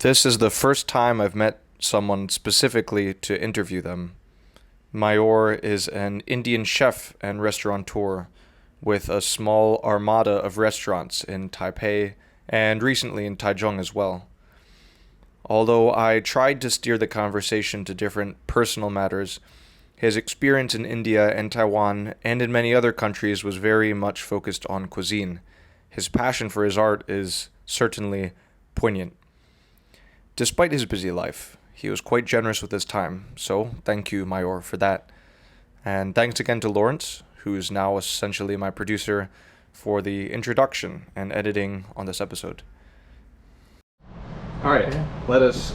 This is the first time I've met someone specifically to interview them. Mayur is an Indian chef and restaurateur with a small armada of restaurants in Taipei and recently in Taichung as well. Although I tried to steer the conversation to different personal matters, his experience in India and Taiwan and in many other countries was very much focused on cuisine. His passion for his art is certainly poignant. Despite his busy life, he was quite generous with his time, so thank you, Mayur, for that. And thanks again to Lawrence, who is now essentially my producer, for the introduction and editing on this episode. All right, let us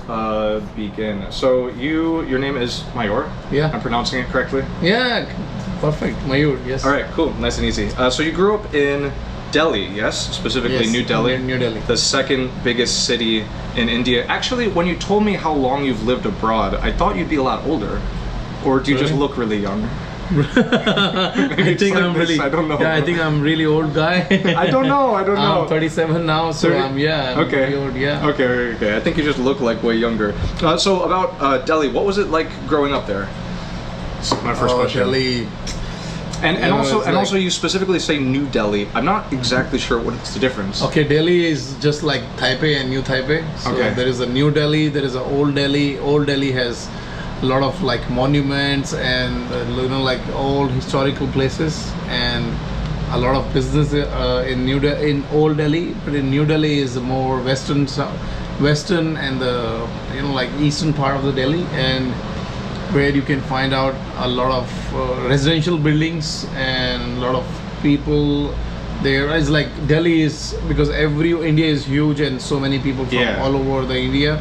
begin. So your name is Mayur? Yeah. I'm pronouncing it correctly? Yeah, perfect. Mayur, yes. All right, cool, nice and easy. So you grew up in Delhi, yes? Specifically Yes, New Delhi? New Delhi. The second biggest city in India. Actually, when you told me how long you've lived abroad, I thought you'd be a lot older. Or do you just look really young? I think I'm really. I don't know. Yeah, I think I'm really old guy. I don't know. I'm 37 now, so 30? I'm okay. really old. Yeah. Okay. I think you just look like way younger. So about Delhi, what was it like growing up there? That's my first question. Delhi. And also you specifically say New Delhi. I'm not exactly sure what's the difference. Okay, Delhi is just like Taipei and New Taipei. So okay. There is a New Delhi, there is a Old Delhi. Old Delhi has a lot of like monuments and like old historical places and a lot of business in Old Delhi. But in New Delhi is more western and the like eastern part of the Delhi, and where you can find out a lot of residential buildings and a lot of people. There is like Delhi is because India is huge and so many people from all over the India.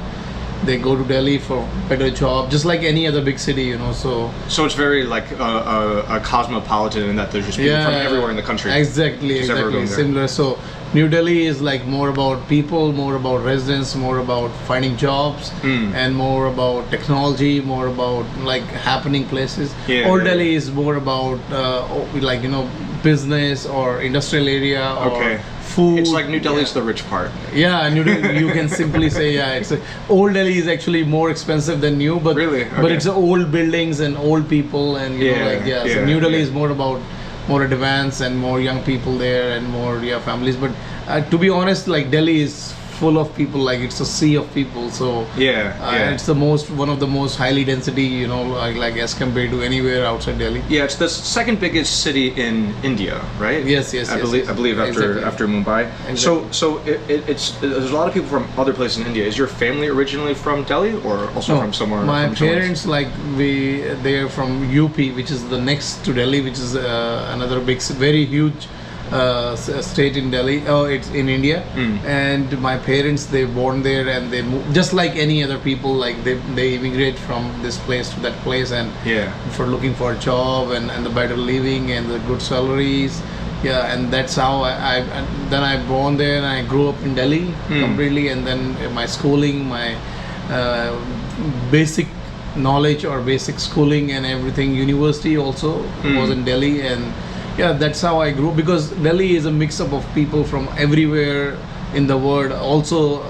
They go to Delhi for better job, just like any other big city, So it's very like a cosmopolitan in that there's just people from everywhere in the country. Exactly. Similar. So New Delhi is like more about people, more about residents, more about finding jobs, and more about technology, more about like happening places. Old Delhi is more about business or industrial area or food. It's like New Delhi's the rich part. Yeah, New Delhi, you can simply say Old Delhi is actually more expensive than New, but really? But it's old buildings and old people and so New Delhi is more about more advanced and more young people there and more families. But to be honest, like Delhi is full of people, like it's a sea of people, so it's one of the most highly density, like as compared to anywhere outside Delhi. Yeah, it's the second biggest city in India, right? Yes. I believe after Mumbai. Exactly. So it's there's a lot of people from other places in India. Is your family originally from Delhi or also from somewhere? My parents they're from UP, which is the next to Delhi, which is another very huge state in Delhi. It's in India, and my parents, they born there and they moved just like any other people. Like they immigrate from this place to that place and for looking for a job and the better living and the good salaries. And that's how I born there and I grew up in Delhi completely, and then my schooling, my basic knowledge or basic schooling and everything, university also was in Delhi. And that's how I grew, because Delhi is a mix-up of people from everywhere in the world. Also,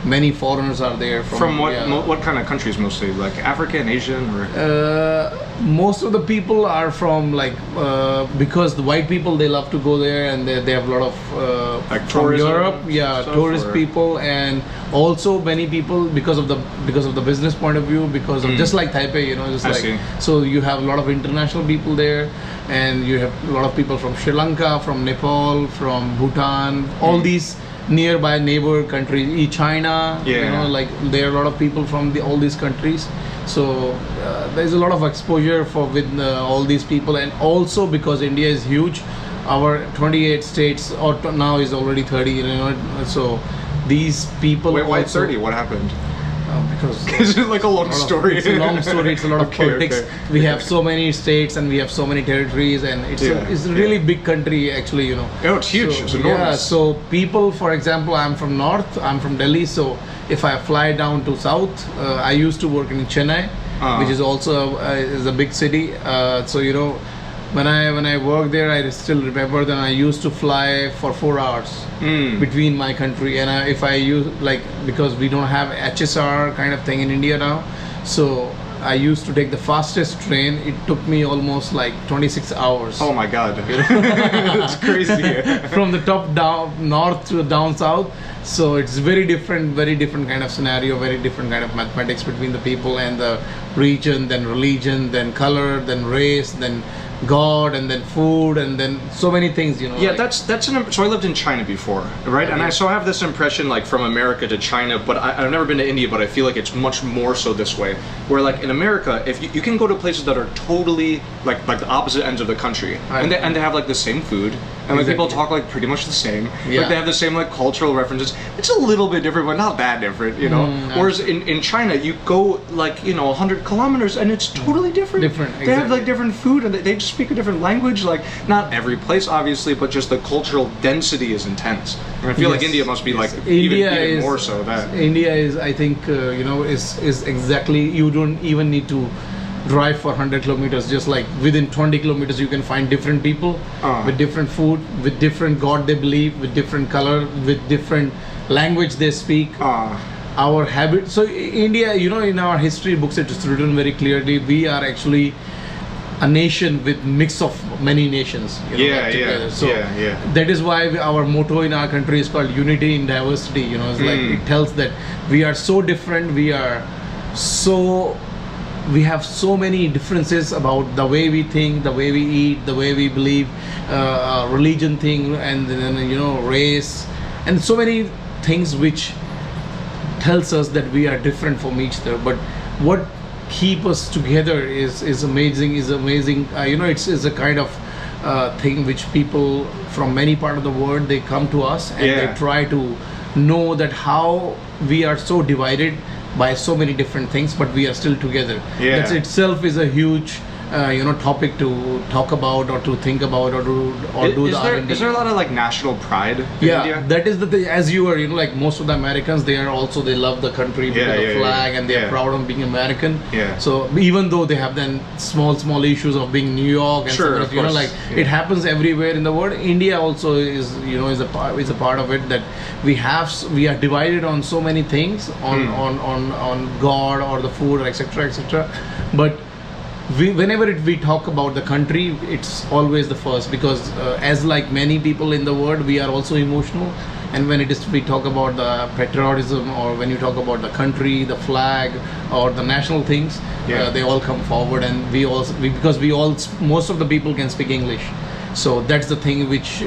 many foreigners are there. From what kind of countries mostly? Like African, Asian, or? Most of the people are from because the white people, they love to go there, and they have a lot of like from tourism, Europe, tourist people, and also many people because of the business point of view, because of just like Taipei, so you have a lot of international people there, and you have a lot of people from Sri Lanka, from Nepal, from Bhutan, all these nearby neighbor countries, China, there are a lot of people from all these countries. So there's a lot of exposure with all these people, and also because India is huge, our 28 states, or now is already 30, so these people. Wait, why 30? What happened? Because it's like a long story. It's a long story. It's a lot of politics. We have so many states and we have so many territories, and it's a really big country actually. It's huge. So, it's enormous. Yeah. So people, for example, I'm from North. I'm from Delhi. So if I fly down to South, I used to work in Chennai, which is also is a big city. So when I worked there, I still remember that I used to fly for 4 hours between my country, and if I use like, because we don't have HSR kind of thing in India now, so I used to take the fastest train. It took me almost like 26 hours. Oh my God, that's crazy. From the top down north to down south. So it's very different kind of scenario, very different kind of mathematics between the people and the region, then religion, then color, then race, then God, and then food, and then so many things, you know. Yeah, like, so I lived in China before, right? And I have this impression like from America to China, but I've never been to India, but I feel like it's much more so this way. Where like in America, if you can go to places that are totally like the opposite ends of the country, and they have like the same food, and like people talk like pretty much the same. Yeah. Like they have the same like cultural references. It's a little bit different, but not that different, you know. Whereas in China, you go like 100 kilometers, and it's totally different. They have like different food, and they just speak a different language. Like not every place, obviously, but just the cultural density is intense. And I feel like India must be like even more so. That India is, I think, is exactly. You don't even need to drive for 100 kilometers. Just like within 20 kilometers, you can find different people with different food, with different God they believe, with different color, with different language they speak. Our habit. So India, in our history books, it is written very clearly. We are actually a nation with mix of many nations. So that is why our motto in our country is called unity in diversity. It's like it tells that we are so different. We have so many differences about the way we think, the way we eat, the way we believe, religion thing, and then race, and so many things which tells us that we are different from each other. But what keep us together is amazing. It's a kind of thing which people from many part of the world, they come to us and they try to know that how we are so divided by so many different things, but we are still together. That itself is a huge topic to talk about or to think about or do the R&D. Is there a lot of like national pride in India? That is the thing. As you are, like most of the Americans, they love the country, the flag, and they are proud of being American. So even though they have then small issues of being New York and it happens everywhere in the world. India also is a part of it, that we are divided on so many things on God or the food, etc. But whenever we talk about the country, it's always the first, because as like many people in the world, we are also emotional. And when we talk about the patriotism, or when you talk about the country, the flag, or the national things, they all come forward. And because most of the people can speak English, so that's the thing which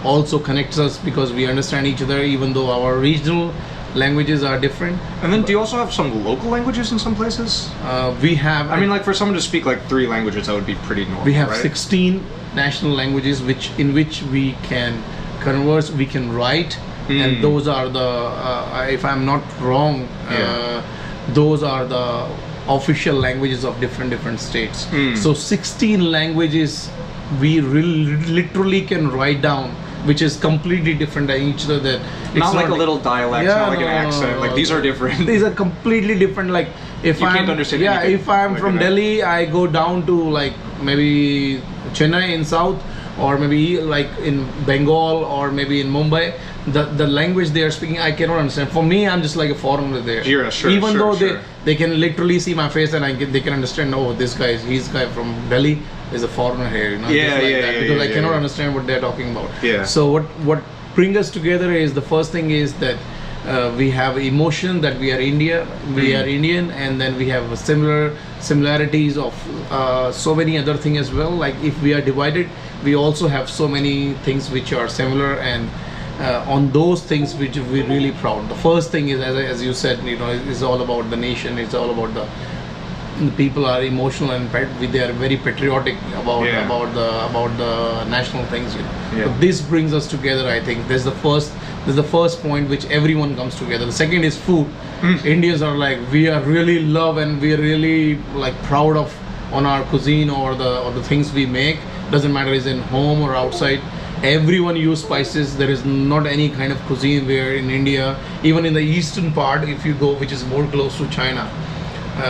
also connects us, because we understand each other, even though our regional languages are different. And then do you also have some local languages in some places? We have. I mean, like for someone to speak like 3 languages, that would be pretty normal. We have right? 16 national languages in which we can converse, we can write, and those are the, if I'm not wrong, those are the official languages of different states. So 16 languages we literally can write down, which is completely different than each other. That it's not like a little dialect, not like an accent. Like these are different. These are completely different. Like if you can't understand anything. If I'm like from Delhi, I go down to like maybe Chennai in south, or maybe like in Bengal, or maybe in Mumbai. The language they are speaking, I cannot understand. For me, I'm just like a foreigner there. Even though they can literally see my face, and they can understand. Oh, he's guy from Delhi is a foreigner here. Because I cannot understand what they're talking about. So what brings us together is, the first thing is that we have emotion, that we are Indian, and then we have similarities of so many other things as well. Like if we are divided, we also have so many things which are similar, and on those things which we're really proud. The first thing is, as you said, is all about the nation. It's all about the people are emotional, and they are very patriotic about the national things. So this brings us together. I think this is the first point which everyone comes together. The second is food. Indians are like, we are really love, and we are really like proud of on our cuisine, or the things we make. Doesn't matter is in home or outside. Everyone use spices. There is not any kind of cuisine where in India, even in the eastern part, if you go, which is more close to China,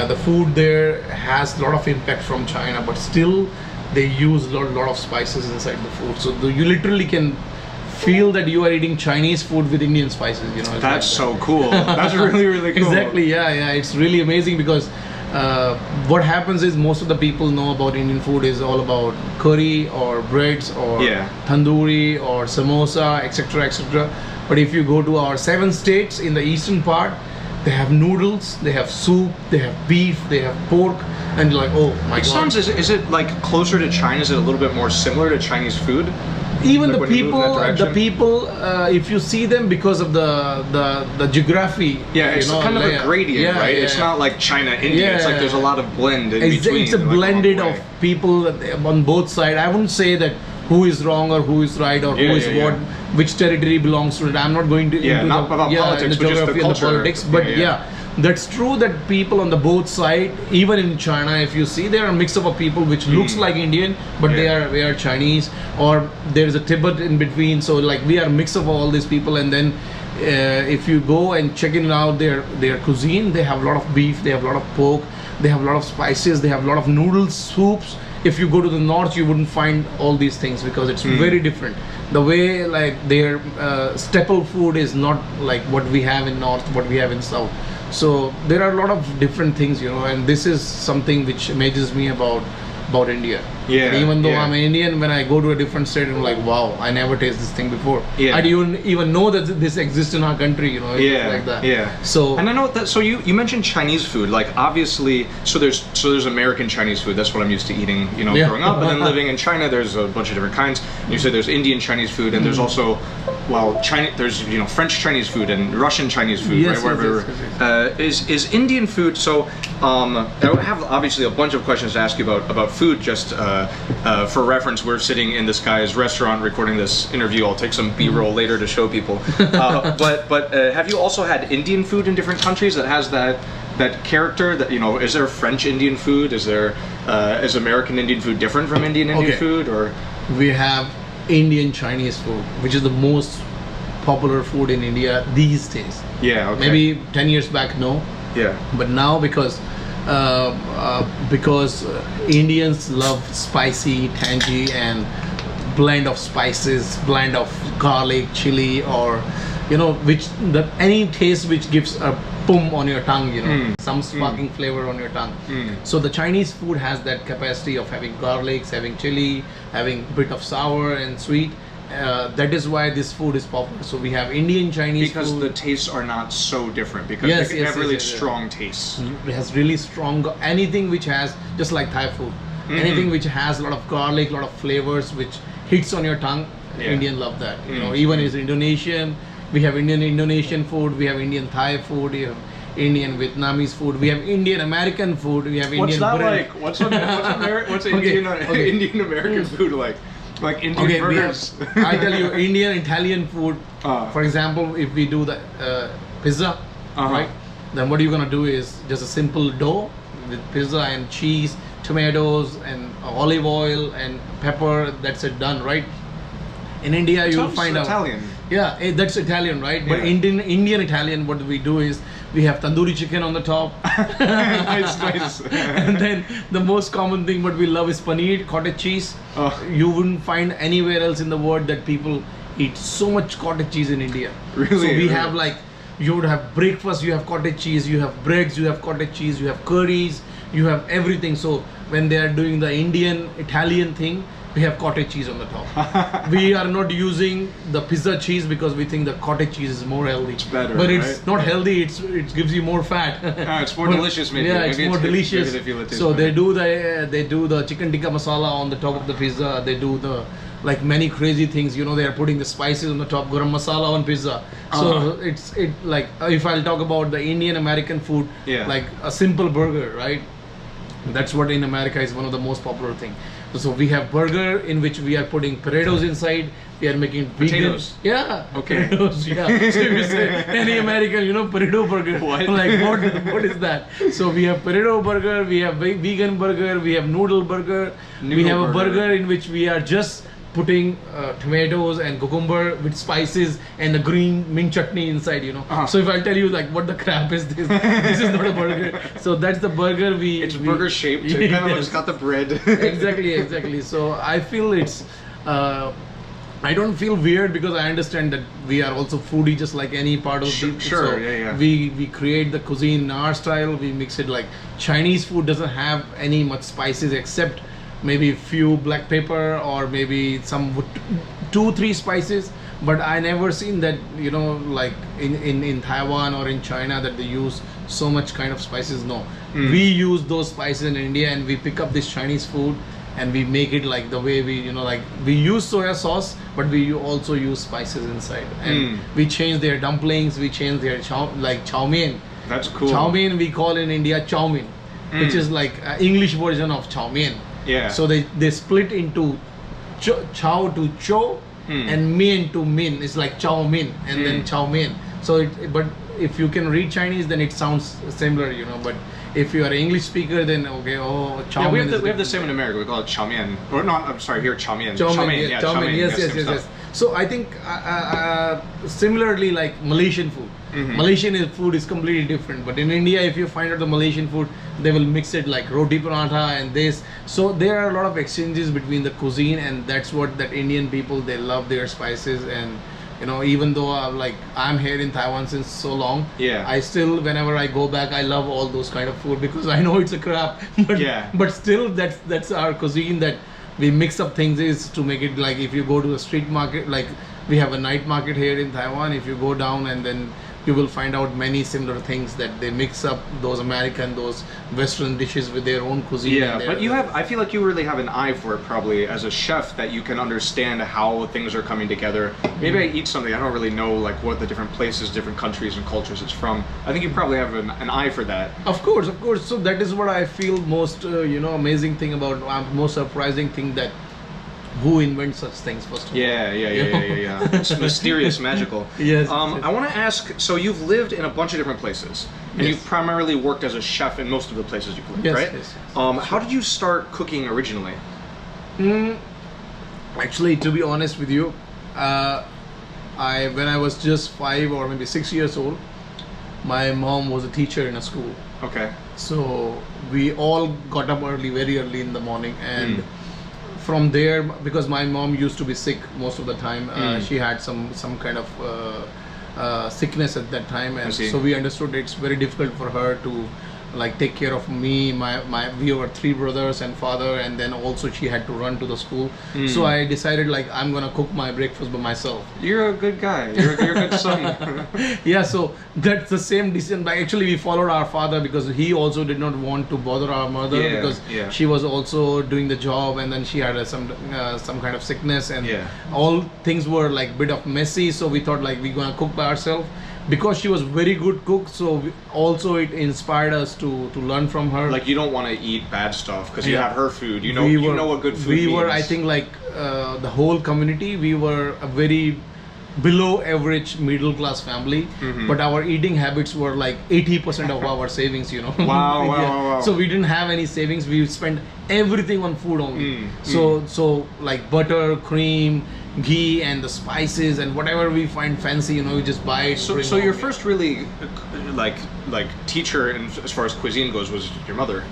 the food there has a lot of impact from China, but still they use a lot of spices inside the food. So you literally can feel that you are eating Chinese food with Indian spices. It's That's like so cool. That's really, really cool. Exactly. Yeah. It's really amazing because what happens is most of the people know about Indian food is all about curry or breads or tandoori or samosa, etc., etc. But if you go to our 7 states in the eastern part, they have noodles, they have soup, they have beef, they have pork, and you're like, oh my god. Is it like closer to China? Is it a little bit more similar to Chinese food? Even Like the people, if you see them because of the geography. Yeah, it's kind of a gradient, right? It's not like China, India. It's like there's a lot of blend in between. It's a blended of people on both sides. I wouldn't say that who is wrong or who is right or who is what, which territory belongs to it. I'm not going to not about politics, but just the culture. Politics. But that's true that people on the both side, even in China, if you see, there are a mix of people which looks like Indian, but they are Chinese, or there's a Tibet in between. So like we are a mix of all these people, and then if you go and check it out, their cuisine, they have a lot of beef, they have a lot of pork, they have a lot of spices, they have a lot of noodles, soups. If you go to the north, you wouldn't find all these things because it's very different. The way like their staple food is not like what we have in north, what we have in south. So there are a lot of different things, and this is something which amazes me about India. Yeah. Even though I'm an Indian, when I go to a different state, I'm like, wow, I never tasted this thing before. I didn't even know that this exists in our country. Like that. Yeah. So and I know that. So you mentioned Chinese food, like obviously. So there's American Chinese food. That's what I'm used to eating. Growing up, and then living in China, there's a bunch of different kinds. And you said there's Indian Chinese food, and there's also, China. There's French Chinese food and Russian Chinese food. Yes, right? yes. Is Indian food? So I have obviously a bunch of questions to ask you about food. Just for reference, we're sitting in this guy's restaurant recording this interview. I'll take some B-roll later to show people. But have you also had Indian food in different countries that has that character? That is there French Indian food? Is American Indian food different from Indian food? Or we have Indian Chinese food, which is the most popular food in India these days. Yeah. Okay. Maybe 10 years back, no. Yeah. But now because Indians love spicy, tangy, and blend of spices, blend of garlic, chili, or any taste which gives a boom on your tongue, some sparkling flavor on your tongue. So the Chinese food has that capacity of having garlics, having chili, having a bit of sour and sweet. That is why this food is popular. So we have Indian Chinese because food. the tastes are not so different, because they have really strong tastes. It has really strong, anything which has, just like Thai food, anything which has a lot of garlic, a lot of flavors which hits on your tongue, Indian love that. Even is Indonesian, we have Indian Indonesian food, we have Indian Thai food, we have Indian Vietnamese food, we have Indian American food, we have Indian bread. What's Indian American food like? Like Indian burgers. I tell you, Indian Italian food. For example, if we do the pizza, right? Then what you're gonna do is just a simple dough with pizza and cheese, tomatoes, and olive oil and pepper. That's it, done, right? In India, you'll find Italian. Yeah, that's Italian, right? But Indian Italian, what we do is we have tandoori chicken on the top. Nice. And then the most common thing what we love is paneer, cottage cheese. You wouldn't find anywhere else in the world that people eat so much cottage cheese in India. Really? So we have you would have breakfast, you have cottage cheese, you have breads, you have cottage cheese, you have curries, you have everything. So when they are doing the Indian Italian thing, we have cottage cheese on the top. We are not using the pizza cheese because we think the cottage cheese is more healthy. It's better, but it's not healthy. It gives you more fat. It's more delicious, maybe. Yeah, maybe it's more delicious. So they do the chicken tikka masala on the top of the pizza. They do the many crazy things. They are putting the spices on the top, garam masala on pizza. So if I'll talk about the Indian American food, like a simple burger, right? That's what in America is one of the most popular thing. So we have burger in which we are putting potatoes inside. We are making potatoes. Yeah. Okay. Potatoes. Yeah. So if you say any American, potato burger. What? What is that? So we have potato burger. We have vegan burger. We have noodle burger. We have a burger in which we are just putting tomatoes and cucumber with spices and the green mint chutney inside, you know. So if I tell you like what the crap is this, this is not a burger. So that's the burger It's burger shaped. It kind of looks got the bread. exactly. So I feel it's. I don't feel weird because I understand that we are also foodie just like any part of the. Sure, so yeah. We create the cuisine in our style. We mix it like Chinese food doesn't have any much spices except maybe a few black pepper or maybe some 2-3 spices. But I never seen that, you know, like in Taiwan or in China that they use so much kind of spices. No, we use those spices in India and we pick up this Chinese food. And we make it like the way we, you know, like we use soya sauce, but we also use spices inside. And we change their dumplings, we change their chow mein. That's cool. Chow mein we call in India chow mein, which is like English version of chow mein. Yeah. So they split into chow to cho and mein to min. It's like chow mein and then chow mein. So but if you can read Chinese, then it sounds similar, you know. But if you are an English speaker, then okay, chow mein. We have the same in America. We call it chow mein. Or not, I'm sorry, here chow mein. Chow mein. Yes. So I think similarly like Malaysian food. Malaysian food is completely different. But in India, if you find out the Malaysian food, they will mix it like roti paratha and this. So there are a lot of exchanges between the cuisine, and that's what that Indian people, they love their spices. And you know, even though I'm here in Taiwan since so long, I still, whenever I go back, I love all those kind of food because I know it's a crap, but still that's our cuisine, that we mix up things is to make it like, if you go to a street market, like we have a night market here in Taiwan, if you go down and then you will find out many similar things that they mix up those American, those Western dishes with their own cuisine. Yeah, but I feel like you really have an eye for it probably as a chef, that you can understand how things are coming together. Maybe I eat something, I don't really know like what the different places, different countries and cultures it's from. I think you probably have an eye for that. Of course. So that is what I feel most, amazing thing about, most surprising thing, that who invents such things first of all. Yeah. It's mysterious, magical. Yes. I want to ask, so you've lived in a bunch of different places, and you've primarily worked as a chef in most of the places you've lived, right? Yes. How did you start cooking originally? Actually, to be honest with you, when I was just 5 or maybe 6 years old, my mom was a teacher in a school. Okay. So we all got up very early in the morning, and from there, because my mom used to be sick most of the time, she had some kind of sickness at that time, and so we understood it's very difficult for her to like take care of me, we were 3 brothers and father, and then also she had to run to the school. So I decided like I'm gonna cook my breakfast by myself. You're a good guy. You're a good son. Yeah, so that's the same decision. But actually we followed our father because he also did not want to bother our mother, because she was also doing the job, and then she had some kind of sickness, and all things were like bit of messy. So we thought like we're gonna cook by ourselves. Because she was very good cook, so also it inspired us to learn from her. Like you don't want to eat bad stuff because you have her food. You know what good food means. We were, I think, like the whole community, we were a very below average middle class family, but our eating habits were like 80% of our savings, you know. Wow. So we didn't have any savings. We spent everything on food only. So like butter, cream, ghee, and the spices and whatever we find fancy, you know, we just buy it. So your first really like teacher as far as cuisine goes was your mother.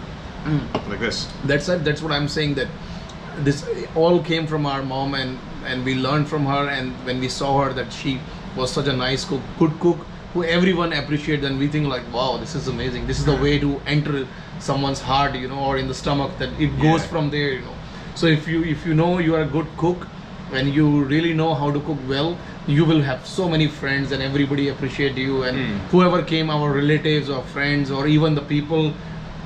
Like this. That's what I'm saying, that this all came from our mom, and we learned from her. And when we saw her that she was such a nice cook, good cook, who everyone appreciates, and we think like, wow, this is amazing. This is the way to enter someone's heart, you know, or in the stomach, that it goes from there, you know. So if you know you are a good cook and you really know how to cook well, you will have so many friends and everybody appreciate you, and whoever came, our relatives or friends or even the people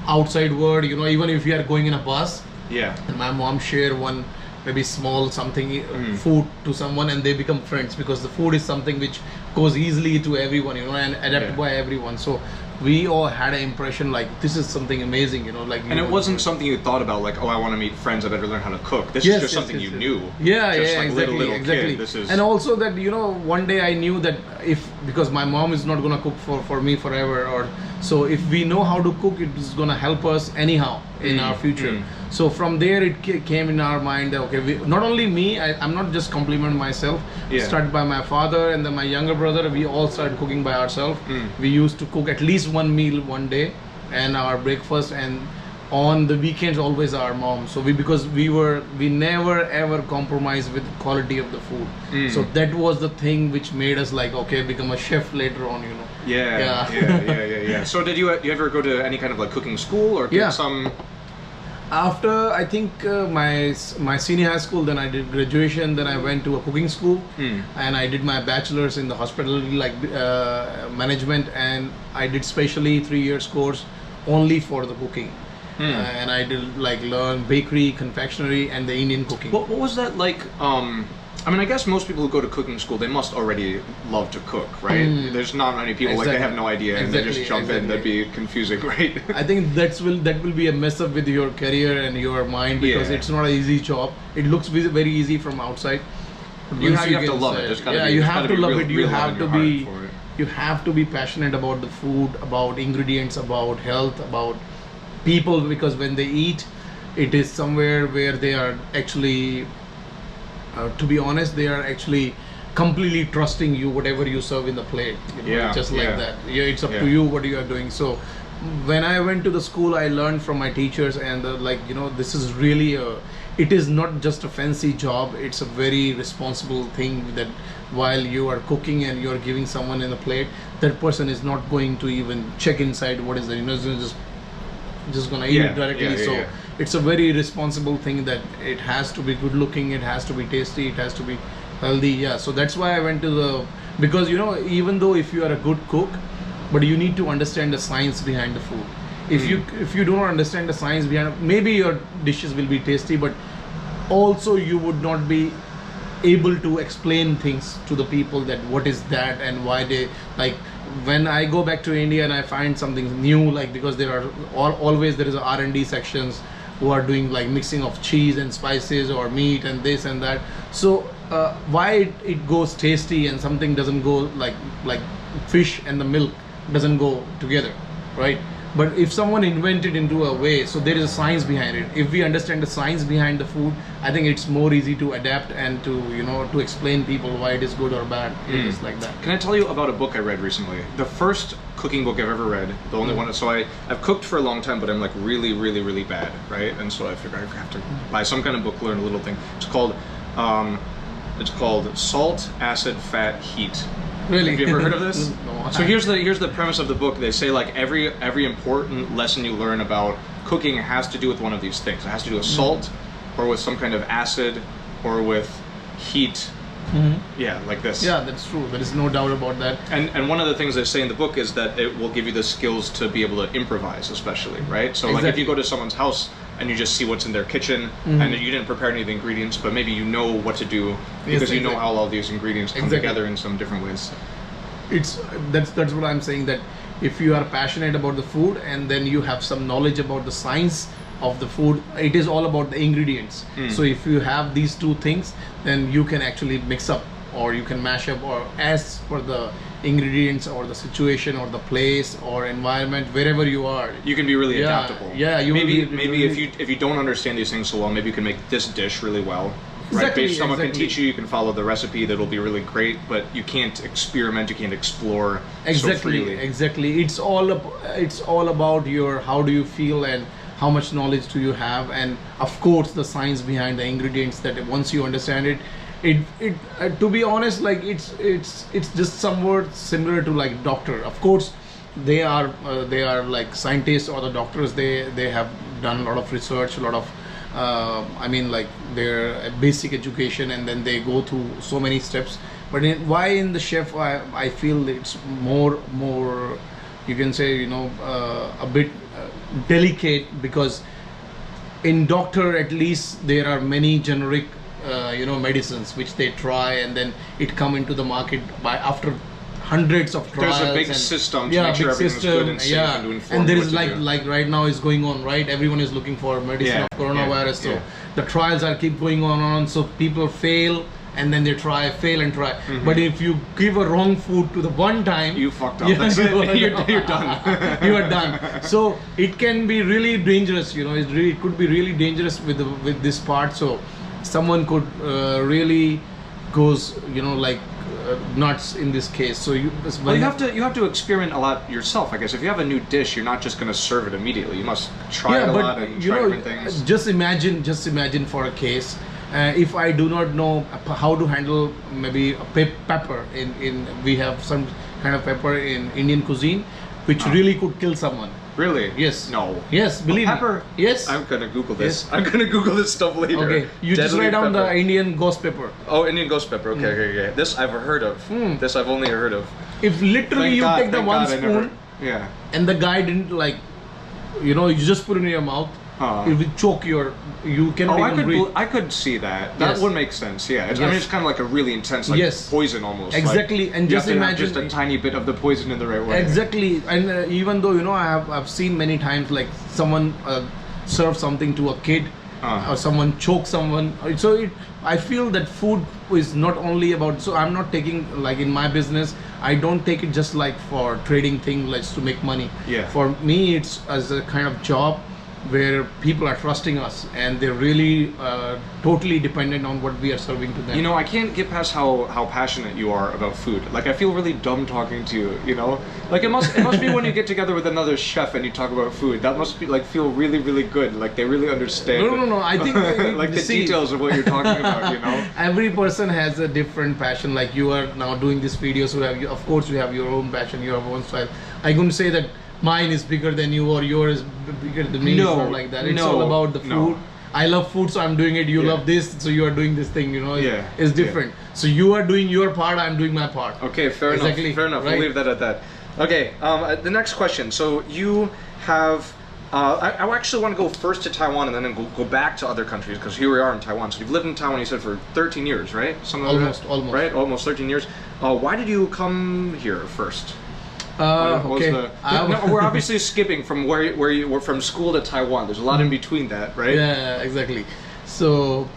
outside world, you know, even if you are going in a bus, and my mom share one maybe small something food to someone, and they become friends, because the food is something which goes easily to everyone, and adapted by everyone. So we all had an impression like this is something amazing, And it wasn't something you thought about like, oh, I want to meet friends, I better learn how to cook. This is just something you knew. Yeah, just yeah, like exactly, little exactly. Kid. This is... And also that one day I knew that because my mom is not gonna cook for me forever, or so if we know how to cook, it is gonna help us anyhow in our future. So from there it came in our mind that okay, not only me, I'm not just complimenting myself. Started by my father and then my younger brother. We all started cooking by ourselves. We used to cook at least one meal one day, and our breakfast, and on the weekends always our mom. So because we never ever compromised with quality of the food. So that was the thing which made us like okay, become a chef later on. Yeah. So did you ever go to any kind of like cooking school or get some? After I think my senior high school, then I did graduation, then I went to a cooking school, and I did my bachelor's in the hospitality management, and I did specially 3 years course only for the cooking. And I did learn bakery, confectionery, and the Indian cooking. What was that like? I mean, I guess most people who go to cooking school, they must already love to cook, right? There's not many people like they have no idea and they just jump in. That'd be confusing, right? I think that will be a mess up with your career and your mind because it's not an easy job. It looks very easy from outside. You have to love it. You have to love it. You have to be passionate about the food, about ingredients, about health, about people, because when they eat, it is somewhere where they are actually to be honest, they are actually completely trusting you, whatever you serve in the plate. Just like that. It's up to you what you are doing. So when I went to the school, I learned from my teachers, and this is really it is not just a fancy job. It's a very responsible thing that while you are cooking and you are giving someone in a plate, that person is not going to even check inside what is there. Just gonna eat it directly. It's a very responsible thing that it has to be good looking, it has to be tasty, it has to be healthy. So that's why I went to because even though if you are a good cook, but you need to understand the science behind the food. If you do not understand the science behind it, maybe your dishes will be tasty, but also you would not be able to explain things to the people that what is that and why they like. When I go back to India and I find something new, because there are always there is a R&D sections who are doing mixing of cheese and spices or meat and this and that. So why it goes tasty and something doesn't go like fish and the milk doesn't go together, right? But if someone invented into a way, so there is a science behind it. If we understand the science behind the food, I think it's more easy to adapt and to explain people why it is good or bad. Just like that. Can I tell you about a book I read recently? The first cooking book I've ever read, the only one. So I've cooked for a long time, but I'm really, really, really bad, right? And so I figured I have to buy some kind of book, learn a little thing. It's called Salt, Acid, Fat, Heat. Really? Have you ever heard of this? No. So here's the premise of the book. They say every important lesson you learn about cooking has to do with one of these things. It has to do with salt, or with some kind of acid, or with heat. Yeah, like this. Yeah, that's true. There is no doubt about that. And one of the things they say in the book is that it will give you the skills to be able to improvise, especially, right? So if you go to someone's house and you just see what's in their kitchen and you didn't prepare any of the ingredients, but maybe you know what to do because you know how all these ingredients come together in some different ways. That's what I'm saying, that if you are passionate about the food and then you have some knowledge about the science of the food, it is all about the ingredients. So if you have these two things, then you can actually mix up, or you can mash up, or as per the ingredients or the situation or the place or environment wherever you are, you can be really adaptable. Maybe if you don't understand these things so well, maybe you can make this dish really well. Right? Someone can teach you, you can follow the recipe, that'll be really great, but you can't experiment, you can't explore so freely. Exactly. It's all about your how do you feel and how much knowledge do you have, and of course the science behind the ingredients, that once you understand it to be honest, it's just somewhat similar to doctor. Of course they are like scientists or the doctors, they have done a lot of research, a lot of their basic education, and then they go through so many steps. But why in the chef I feel it's more you can say a bit delicate, because in doctor at least there are many generic medicines which they try, and then it come into the market by after hundreds of trials. There's a big and, system to make sure everything's good and safe and to inform and there what is to like do. like right now is going on, right? Everyone is looking for medicine of coronavirus, so the trials are keep going on, so people fail and then they fail and try. But if you give a wrong food to the one time, you fucked up. That's it. You're done. You are done. So it can be really dangerous, it could be really dangerous with this part. So someone could really goes nuts in this case. So you have to experiment a lot yourself, I guess. If you have a new dish, you're not just going to serve it immediately. You must try it a lot and try different things. Just imagine for a case, if I do not know how to handle maybe a pepper in we have some kind of pepper in Indian cuisine which really could kill someone. Really? Yes. No. Yes, believe pepper? me. Yes. I'm gonna Google this. Yes. I'm gonna Google this stuff later. Okay. You just write down the Indian ghost pepper. Oh, Indian ghost pepper. Okay. This I've heard of. This I've only heard of. If literally take the one spoon, and the guy didn't you just put it in your mouth, it will choke you cannot even breathe. I could see that. That would make sense. Yeah. I mean, it's kind of like a really intense, poison almost. Exactly. And just imagine just a tiny bit of the poison in the right way. Exactly. And even though I've seen many times like someone serve something to a kid or someone choke someone. So I feel that food is not only about. So I'm not taking in my business. I don't take it just for trading thing, to make money. Yeah. For me, it's as a kind of job where people are trusting us and they're really totally dependent on what we are serving to them. I can't get past how passionate you are about food. I feel really dumb talking to you, it must be when you get together with another chef and you talk about food. That must be feel really, really good. They really understand. No. I think the details of what you're talking about, Every person has a different passion. You are now doing this video, so of course you have your own passion, your own style. I couldn't say that mine is bigger than you or yours is bigger than me. No, it's not like that. It's all about the food. No. I love food, so I'm doing it. You love this, so you are doing this thing. It's different. So you are doing your part. I'm doing my part. Okay, fair enough. Fair enough. Right? We'll leave that at that. Okay, the next question. So you have. I actually want to go first to Taiwan and then go back to other countries because here we are in Taiwan. So you've lived in Taiwan, you said, for 13 years, right? Almost. Right, almost 13 years. Why did you come here first? Okay. We're obviously skipping from where you were from school to Taiwan. There's a lot in between that, right? Yeah, exactly. So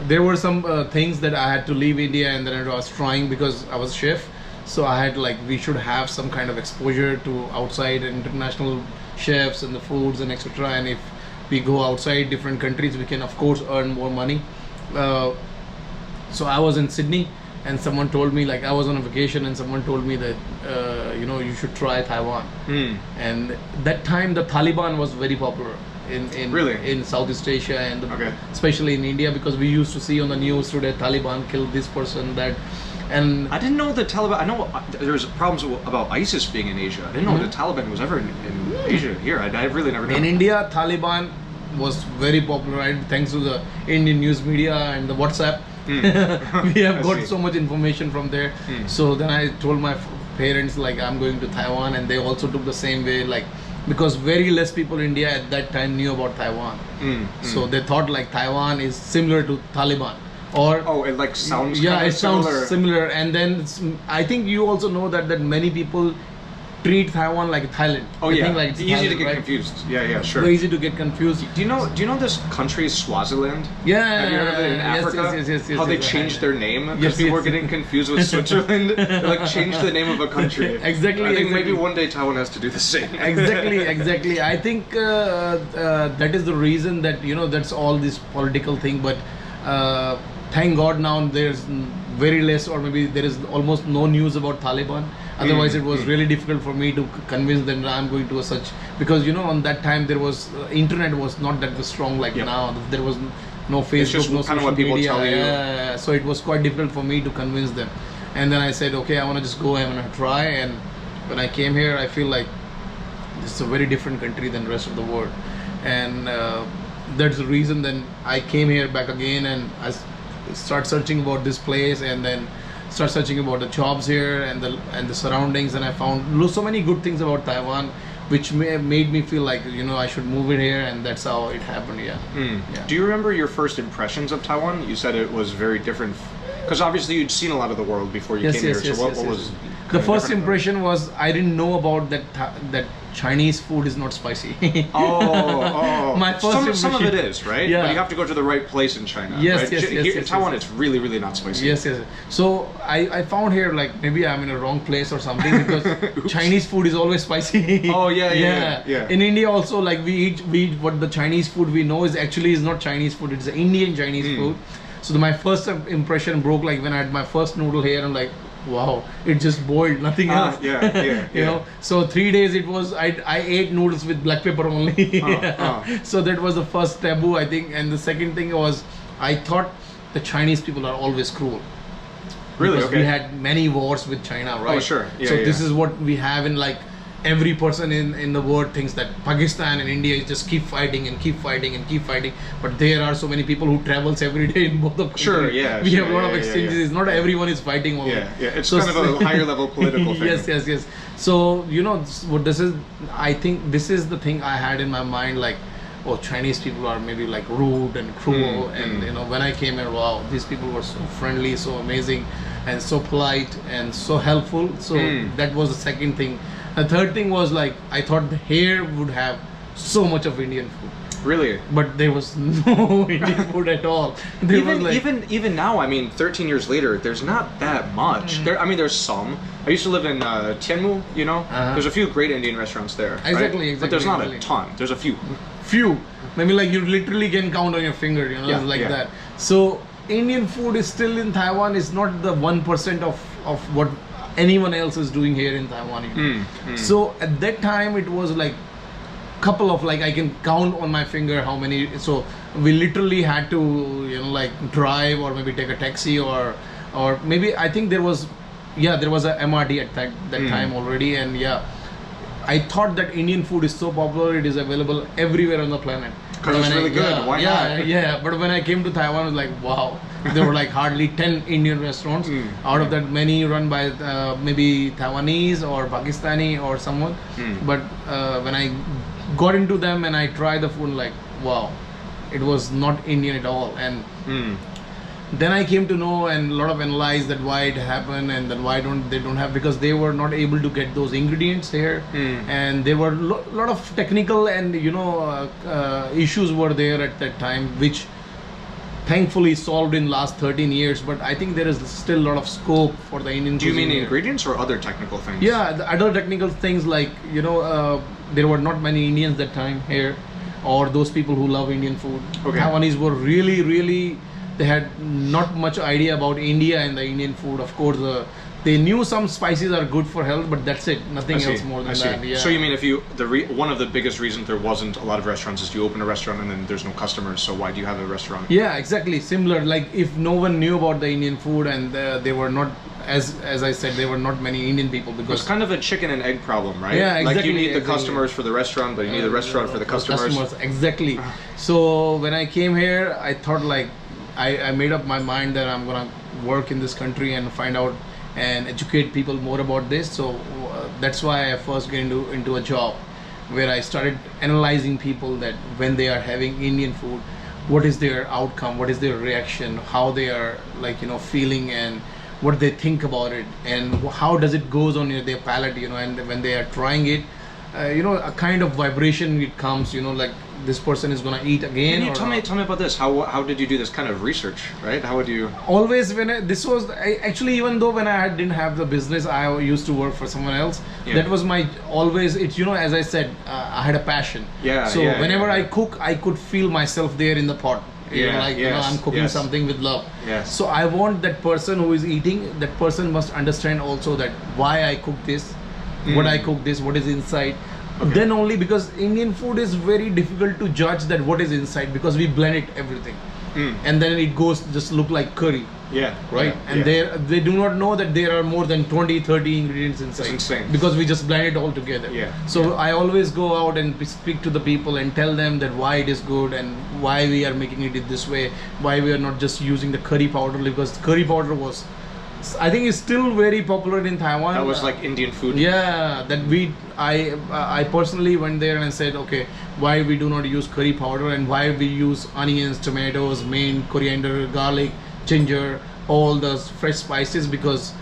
there were some things that I had to leave India and then I was trying because I was a chef. So I had we should have some kind of exposure to outside international chefs and the foods and etc. And if we go outside different countries, we can of course earn more money. So I was in Sydney. And someone told me, I was on a vacation and someone told me that, you should try Taiwan. And that time the Taliban was very popular in Southeast Asia and especially in India because we used to see on the news today Taliban killed this person, that. And I didn't know the Taliban, I know there's problems about ISIS being in Asia. I didn't know the Taliban was ever in Asia here. I really never knew. In India, Taliban was very popular, right? Thanks to the Indian news media and the WhatsApp. We have got so much information from there. So then I told my parents I'm going to Taiwan, and they also took the same way, because very less people in India at that time knew about Taiwan. So they thought Taiwan is similar to Taliban. Or it sounds it sounds similar. And then I think you also know that many people treat Taiwan like Thailand. It's easy to get confused. Yeah, sure. Very easy to get confused. Do you know this country Swaziland? Yeah. Have you heard of it in Africa? Yes. How they changed their name because people were getting confused with Switzerland. They changed the name of a country. Exactly. I think maybe one day Taiwan has to do the same. Exactly. I think that is the reason that that's all this political thing. But thank God now there's very less, or maybe there is almost no news about Taliban. Otherwise, it was really difficult for me to convince them that I'm going to such, because on that time there was internet was not that strong now. There was no Facebook, no social media. So it was quite difficult for me to convince them. And then I said, okay, I want to just go. I'm going to try. And when I came here, I feel like this is a very different country than the rest of the world. And that's the reason. Then I came here back again, and I start searching about this place, and then start searching about the jobs here and the surroundings, and I found so many good things about Taiwan, which made me feel I should move it here, and that's how it happened. Yeah. Do you remember your first impressions of Taiwan? You said it was very different, because obviously you'd seen a lot of the world before you came here. So what was The first impression was I didn't know about that Chinese food is not spicy. My first some of it is, right? Yeah. But you have to go to the right place in China. Yes, right? yes, Here yes, in yes, Taiwan, yes. it's really, really not spicy. Yes. So I found here like maybe I'm in a wrong place or something because Chinese food is always spicy. Oh, yeah. In India also, like we eat what the Chinese food we know is actually is not Chinese food. It's Indian Chinese food. So my first impression broke like when I had my first noodle here and like, wow, it just boiled, nothing else. You know, so 3 days it was I ate noodles with black pepper only. So that was the first taboo, I think. And the second thing was I thought the Chinese people are always cruel. Really? Because we had many wars with China, right? Oh, sure. So this is what we have in like every person in the world thinks that Pakistan and India just keep fighting and keep fighting and keep fighting, but there are so many people who travels every day in both of countries. Sure, we have a lot of exchanges. It's not everyone is fighting only. It's kind of a higher level political thing. Yes. So you know what this is. I think this is the thing I had in my mind, like, oh, Chinese people are maybe like rude and cruel, and you know, when I came here, wow, these people were so friendly, so amazing, and so polite and so helpful. So that was the second thing. The third thing was like I thought here would have so much of Indian food. Really? But there was no Indian food at all. Even now, I mean, 13 years later, there's not that much. There's some. I used to live in Tianmu, you know? There's a few great Indian restaurants there. Exactly. But there's not a ton. There's a few. Maybe like you literally can count on your finger, you know, that. So Indian food is still in Taiwan is not the 1% of what anyone else is doing here in Taiwan. So at that time it was like couple of, like, I can count on my finger how many. So we literally had to, you know, like drive or maybe take a taxi or maybe I think there was a MRT at that time already. And I thought that Indian food is so popular, it is available everywhere on the planet. Because it's really good. Why not? But when I came to Taiwan, I was like, wow, there were like hardly 10 Indian restaurants. Out of that, many run by maybe Taiwanese or Pakistani or someone. But when I got into them and I tried the food, like, wow, it was not Indian at all. And then I came to know and a lot of analyze that why it happened, and then why they don't have, because they were not able to get those ingredients here, and there were lot of technical and issues were there at that time, which thankfully solved in last 13 years. But I think there is still a lot of scope for the Indian. Do you mean ingredients or other technical things? Yeah, the other technical things, like there were not many Indians that time here, or those people who love Indian food. Taiwanese were really, they had not much idea about India and the Indian food. Of course, they knew some spices are good for health, but that's it. Nothing else more than that. Yeah. So you mean if one of the biggest reasons there wasn't a lot of restaurants is you open a restaurant and then there's no customers. So why do you have a restaurant? Yeah, exactly. Similar. Like if no one knew about the Indian food and they were not, as I said, there were not many Indian people, because it's kind of a chicken and egg problem, right? Yeah, exactly. Like you need the customers for the restaurant, but you need the restaurant for the customers. Exactly. So when I came here, I thought like I made up my mind that I'm gonna work in this country and find out and educate people more about this. So that's why I first get into a job where I started analyzing people, that when they are having Indian food, what is their outcome, what is their reaction, how they are feeling, and what they think about it, and how does it goes on their palate, and when they are trying it, a kind of vibration it comes, like this person is gonna eat again. Can you tell me about this? How did you do this kind of research, right? How would you? Always actually, even though when I didn't have the business, I used to work for someone else. That was my always. It's as I said, I had a passion. So whenever I cook, I could feel myself there in the pot. I'm cooking something with love. So I want that person who is eating, that person must understand also that why I cook this, what I cook this, what is inside. Then only, because Indian food is very difficult to judge that what is inside, because we blend it everything, and then it goes just look like curry. They do not know that there are more than 20-30 ingredients inside. It's insane. Because we just blend it all together. So I always go out and speak to the people and tell them that why it is good and why we are making it this way, why we are not just using the curry powder, because curry powder was, I think, it's still very popular in Taiwan. That was like Indian food. I personally went there and said, okay, why we do not use curry powder, and why we use onions, tomatoes, mint, coriander, garlic, ginger, all those fresh spices, because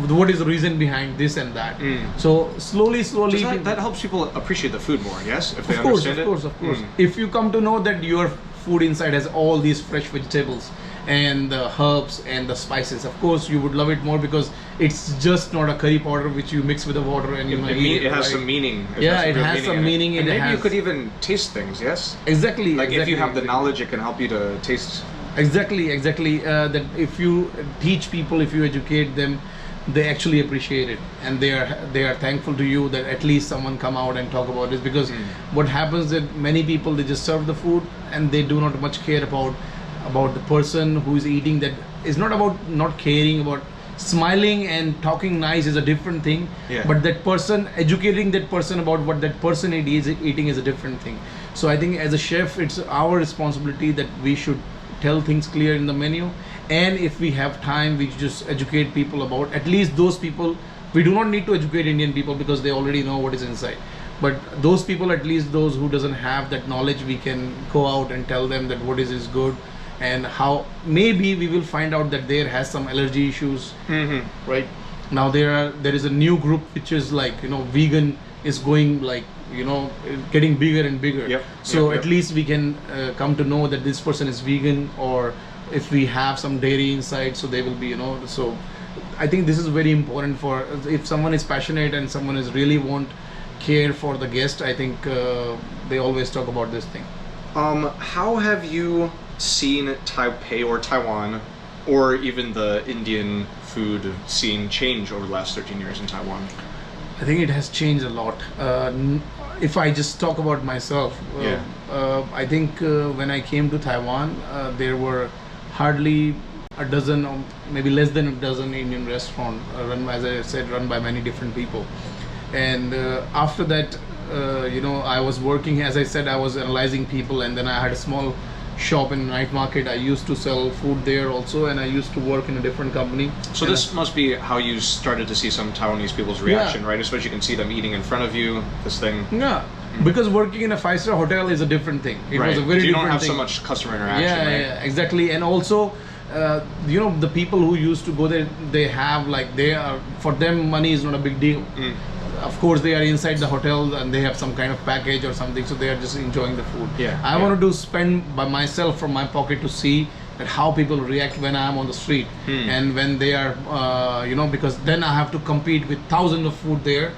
what is the reason behind this and that. So slowly That helps people appreciate the food more, yes? If they of course, understand of course. If you come to know that your food inside has all these fresh vegetables and the herbs and the spices, of course you would love it more, because it's just not a curry powder which you mix with the water and It has some meaning. It has some meaning. And maybe you could even taste things, yes? Exactly. Like if you have the knowledge, it can help you to taste. Exactly. That if you teach people, if you educate them, they actually appreciate it, and they are thankful to you that at least someone come out and talk about this. Because what happens that many people, they just serve the food and they do not much care about the person who is eating. That is not about not caring about. Smiling and talking nice is a different thing, but that person, educating that person about what that person is eating is a different thing. So I think as a chef, it's our responsibility that we should tell things clear in the menu, and if we have time, we just educate people about at least those people. We do not need to educate Indian people because they already know what is inside, but those people, at least those who doesn't have that knowledge, we can go out and tell them that what is good, and how maybe we will find out that there has some allergy issues. Right now there is a new group which is like, vegan is going like, getting bigger and bigger. At least we can come to know that this person is vegan, or if we have some dairy inside, so they will be, so I think this is very important for if someone is passionate and someone is really want care for the guest. I think they always talk about this thing. How have you seen Taipei or Taiwan, or even the Indian food scene change over the last 13 years in Taiwan? I think it has changed a lot. If I just talk about myself, I think when I came to Taiwan, there were hardly a dozen, or maybe less than a dozen Indian restaurants run, as I said, run by many different people. And after that, I was working, as I said, I was analyzing people, and then I had a small shop in night market. I used to sell food there also, and I used to work in a different company. So this must be how you started to see some Taiwanese people's reaction, right? Especially you can see them eating in front of you, this thing. Yeah, because working in a 5-star hotel is a different thing. It was a very different thing. You don't have so much customer interaction, right? Yeah, exactly. And also, the people who used to go there, they have like, for them money is not a big deal. Of course, they are inside the hotel and they have some kind of package or something, so they are just enjoying the food. I wanted to spend by myself from my pocket to see that how people react when I am on the street, and when they are, because then I have to compete with thousands of food there.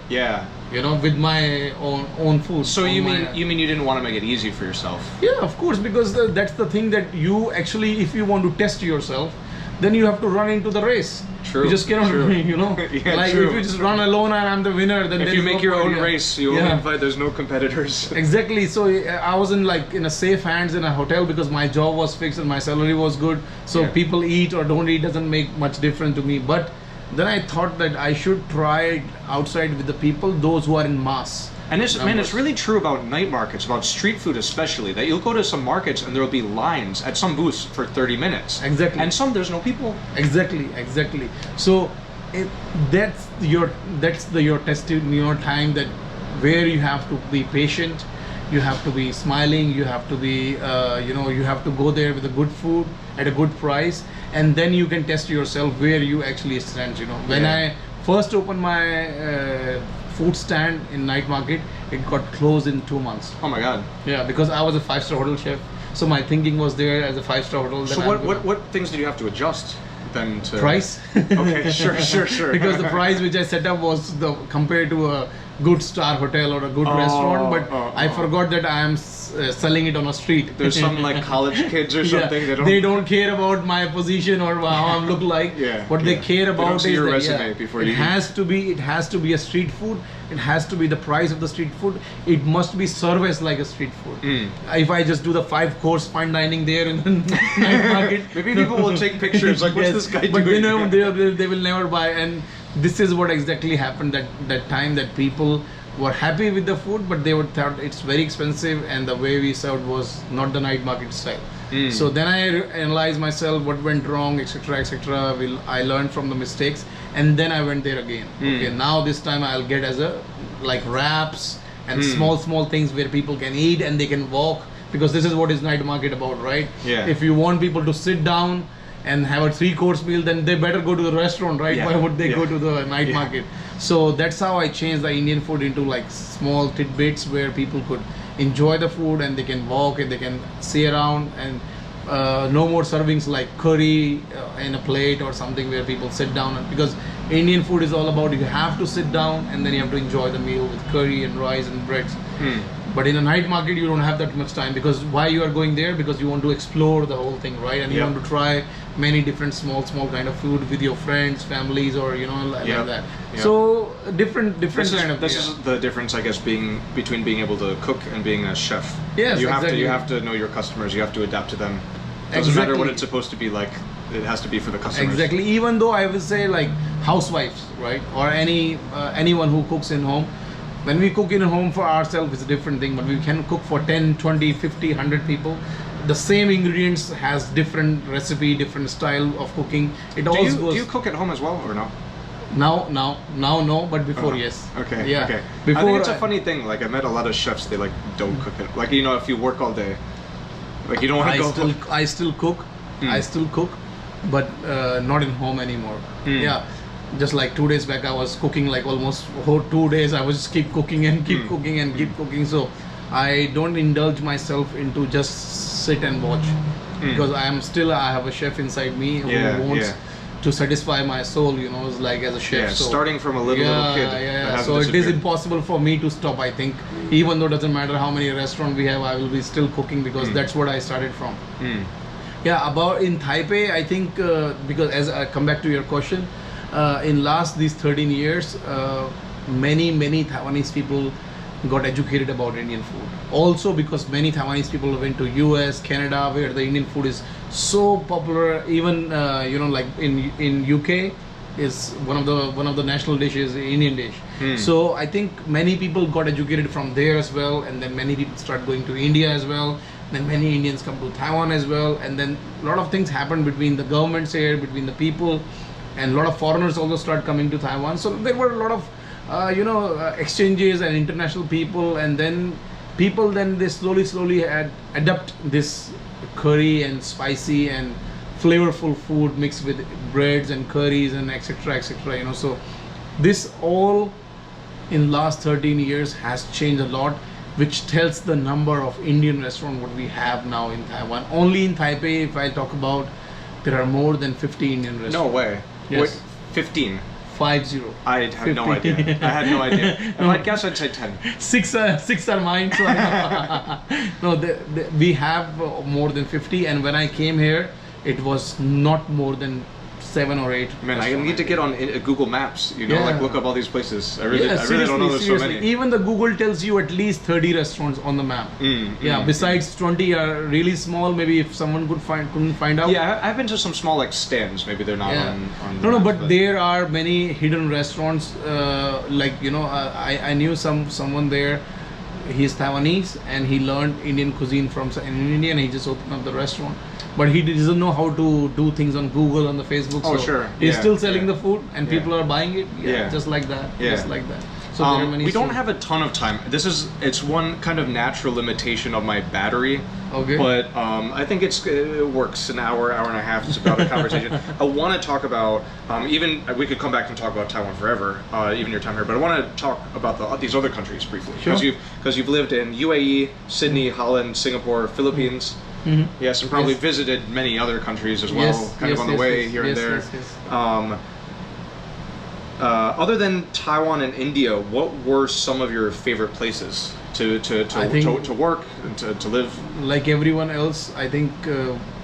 With my own food. So you mean you didn't want to make it easy for yourself? Yeah, of course, because that's the thing that you actually, if you want to test yourself, then you have to run into the race. True. You just cannot, like true. if you just run alone and I'm the winner, then if you make your own race, you only invite. There's no competitors. Exactly. So I was in a safe hands in a hotel because my job was fixed and my salary was good. So people eat or don't eat doesn't make much difference to me. But then I thought that I should try outside with the people, those who are in mass. And it's really true about night markets, about street food especially, that you'll go to some markets and there will be lines at some booths for 30 minutes. Exactly. And some there's no people. Exactly. So that's your testing your time, that where you have to be patient, you have to be smiling, you have to be you have to go there with a good food at a good price, and then you can test yourself where you actually stand. When I first opened my food stand in night market, it got closed in 2 months. Oh my god. Yeah, because I was a 5-star hotel chef, so my thinking was there as a 5-star hotel. So what things did you have to adjust then to price? Okay, sure. Because the price which I set up was compared to a good star hotel or a good restaurant, but I forgot that I am selling it on a street. There's some like college kids or something. They don't care about my position or how I look like. What they care about is your that, resume before it has to be a street food. It has to be the price of the street food. It must be serviced like a street food. If I just do the 5-course fine dining there in the night market, maybe people will take pictures like, what's this guy doing? But they will never buy. And this is what exactly happened that time, that people were happy with the food, but they would thought it's very expensive, and the way we served was not the night market style. So then I analyzed myself, what went wrong, etc. I learned from the mistakes, and then I went there again. Okay, now this time I'll get as a like wraps and small things where people can eat and they can walk, because this is what is night market about, right? If you want people to sit down, and have a 3-course meal, then they better go to the restaurant, right? Yeah. Why would they go to the night Yeah. market? So that's how I changed the Indian food into like small tidbits where people could enjoy the food and they can walk and they can see around, and no more servings like curry in a plate or something where people sit down, and because Indian food is all about you have to sit down and then you have to enjoy the meal with curry and rice and breads. But in a night market you don't have that much time, because why you are going there? Because you want to explore the whole thing, right? And you want to try many different small kind of food with your friends, families, or like that. So different This kind of. This is the difference, I guess, between being able to cook and being a chef. Yes, you have exactly. to know your customers. You have to adapt to them. Doesn't matter what it's supposed to be like. It has to be for the customers. Exactly. Even though I would say like housewives, right, or anyone who cooks in home. When we cook in a home for ourselves, it's a different thing. But we can cook for 10, 20, 50, 100 people. The same ingredients has different recipe, different style of cooking. It Do also goes. you cook at home as well, or no? Now no, but before yes. Okay. Yeah. Okay. Before I think it's a funny thing. Like I met a lot of chefs. They like don't cook it. Like if you work all day, like you don't want to go. I still cook. I still cook, but not in home anymore. Yeah. Just like 2 days back, I was cooking like almost whole 2 days. I was just keep cooking and keep cooking and keep cooking. So I don't indulge myself into just sit and watch, because I have a chef inside me who wants to satisfy my soul. It's like as a chef. Yeah, so, starting from a little kid. Yeah. So it is impossible for me to stop. I think even though it doesn't matter how many restaurants we have, I will be still cooking because that's what I started from. Yeah, about in Taipei, I think because as I come back to your question. In last these 13 years, many Taiwanese people got educated about Indian food. Also because many Taiwanese people went to US, Canada, where the Indian food is so popular. Even like in UK is one of the national dishes, Indian dish. So I think many people got educated from there as well, and then many people start going to India as well. Then many Indians come to Taiwan as well, and then a lot of things happen between the governments here, between the people. And a lot of foreigners also start coming to Taiwan. So there were a lot of, exchanges and international people. And then people, they slowly adapt this curry and spicy and flavorful food mixed with breads and curries and etc. So this all in last 13 years has changed a lot, which tells the number of Indian restaurants what we have now in Taiwan. Only in Taipei, if I talk about, there are more than 50 Indian restaurants. No way. Yes. Wait, 15. 50. I had no idea. I had no idea. If I'd guess, I'd say 10. Six are mine. So no, we have more than 50. And when I came here, it was not more than 7 or 8. Man, I need to get on Google Maps. Like look up all these places. I really don't know there's so many. Even the Google tells you at least 30 restaurants on the map. Besides 20 are really small. Maybe if someone couldn't find out. Yeah, I've been to some small like stands. Maybe they're not on the No, map, but there are many hidden restaurants. I knew someone there. He's Taiwanese and he learned Indian cuisine from an Indian. He just opened up the restaurant. But he doesn't know how to do things on Google, on the Facebook. Oh, so sure. He's still selling the food, and people are buying it. Just like that. Yeah. Just like that. So there are many. We don't have a ton of time. It's one kind of natural limitation of my battery. Okay. But I think it works. An hour and a half is about a conversation. I want to talk about even we could come back and talk about Taiwan forever, even your time here. But I want to talk about these other countries briefly because you've lived in UAE, Sydney, Holland, Singapore, Philippines. Yes, and probably visited many other countries as well, on the way here and there. Other than Taiwan and India, what were some of your favorite places to work and to live? Like everyone else, I think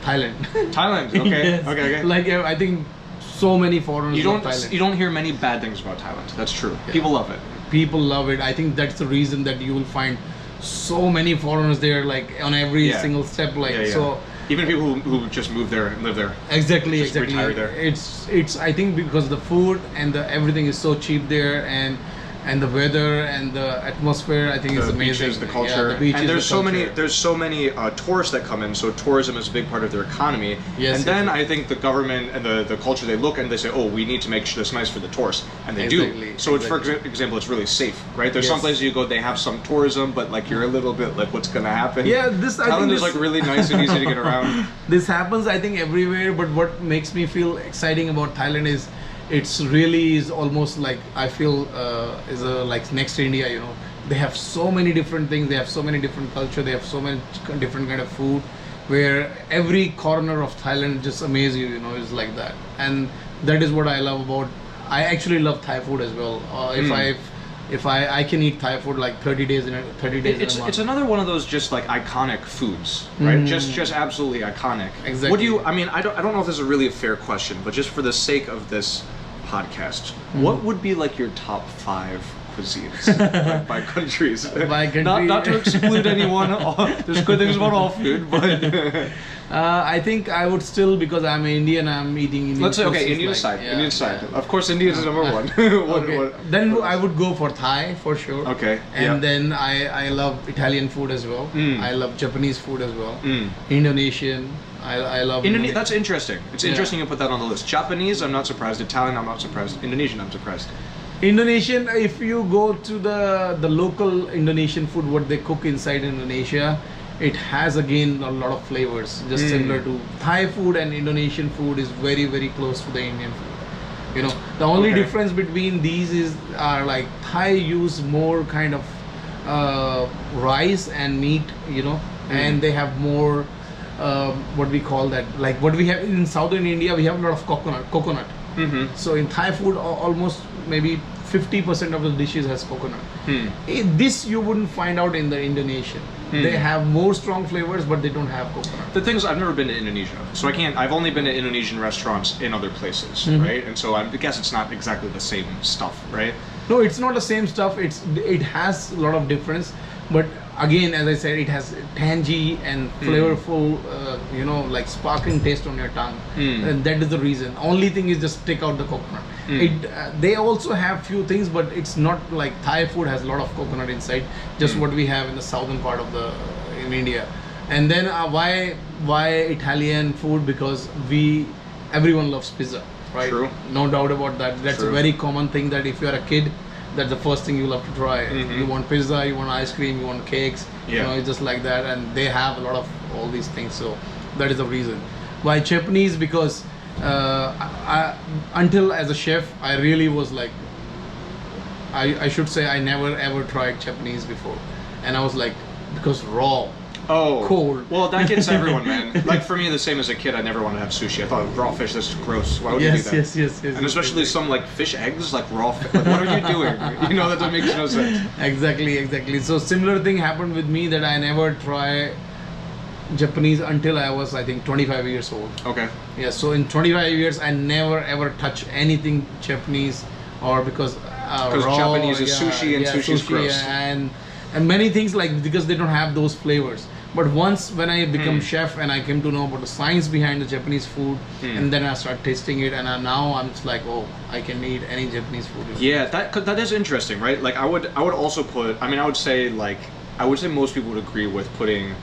Thailand. Thailand, okay, okay. Like I think so many foreigners love Thailand. You don't hear many bad things about Thailand. That's true. Yeah. People love it. People love it. I think that's the reason that you will find so many foreigners there, like on every single step, so. Even people who just move there and live there. Exactly. Retire there. It's I think because the food and everything is so cheap there, and and the weather and the atmosphere, I think is amazing. Beaches, the culture, the beaches, and there's the so culture. many. There's so many tourists that come in. So tourism is a big part of their economy. Yes, and then I think the government and the culture, they look and they say, oh, we need to make this nice for the tourists, and they Exactly, do. So it's, for example, it's really safe, right? There's some Yes. places you go, they have some tourism, but like you're a little bit like, what's gonna happen? Yeah, this I Thailand think is like really nice and easy to get around. this happens, I think, everywhere. But what makes me feel exciting about Thailand is it's really is almost like I feel is a like next India. You know, they have so many different things. They have so many different culture. They have so many different kind of food. Where every corner of Thailand just amazes you. You know, it's like that, and that is what I love about. I actually love Thai food as well. If I can eat Thai food like 30 days in a 30 days in a month. It's another one of those just like iconic foods, right? Just absolutely iconic. Exactly. What do you? I mean, I don't know if this is really a fair question, but just for the sake of this podcast, what would be like your top 5 cuisines like by countries? By country. Not to exclude anyone. There's good things about all food, but I think I would still, because I'm Indian, I'm eating Indian. let's say food, okay, so Indian it's side. like, Indian yeah, side. yeah. Of course, India is number one. Okay. Then I would go for Thai for sure. Okay, And yeah. then I love Italian food as well. I love Japanese food as well. Indonesian. I love. That's interesting. It's interesting you put that on the list. Japanese, I'm not surprised. Italian, I'm not surprised. Indonesian, I'm surprised. Indonesian, if you go to the local Indonesian food, what they cook inside Indonesia, it has again a lot of flavors, just similar to Thai food. And Indonesian food is very, very close to the Indian food. You know, the only Okay. difference between these are like Thai use more kind of rice and meat, you know, and they have more what we call that, like what we have in southern India, we have a lot of coconut. So in Thai food, almost maybe 50% of the dishes has coconut. This you wouldn't find out in the Indonesian. They have more strong flavors, but they don't have coconut. The thing is, I've never been to Indonesia, so I can't. I've only been to Indonesian restaurants in other places, right? And so I guess it's not exactly the same stuff, right? No, it's not the same stuff. It has a lot of difference, but again, as I said, it has tangy and flavorful, you know, like sparkling taste on your tongue, and that is the reason. Only thing is just take out the coconut. They also have few things, but it's not like Thai food has a lot of coconut inside. Just what we have in the southern part of in India. And then why Italian food? Because everyone loves pizza, right? True. No doubt about that. That's True. a very common thing that if you're a kid, that's the first thing you love to try. You want pizza, you want ice cream, you want cakes. You know, it's just like that, and they have a lot of all these things. So that is the reason. Why Japanese? Because until as a chef, I really was like, I should say I never ever tried Japanese before, and I was like, because raw. Oh, cold. Well, that gets everyone, man. Like for me, the same as a kid, I never wanted to have sushi. I thought raw fish, that's gross. Why would you do that? Yes. And especially some like fish eggs, like raw fish. Like, what are you doing? You know, that makes no sense. Exactly. So similar thing happened with me, that I never try Japanese until I was, I think, 25 years old. Okay. Yeah. So in 25 years, I never ever touch anything Japanese, or because raw, Japanese is sushi and sushi's gross. and many things, like, because they don't have those flavors. But once when I become chef and I came to know about the science behind the Japanese food, and then I start tasting it, and now I'm just like, oh, I can eat any Japanese food. Yeah, that is interesting, right? Like I would also put. I mean, I would say most people would agree with putting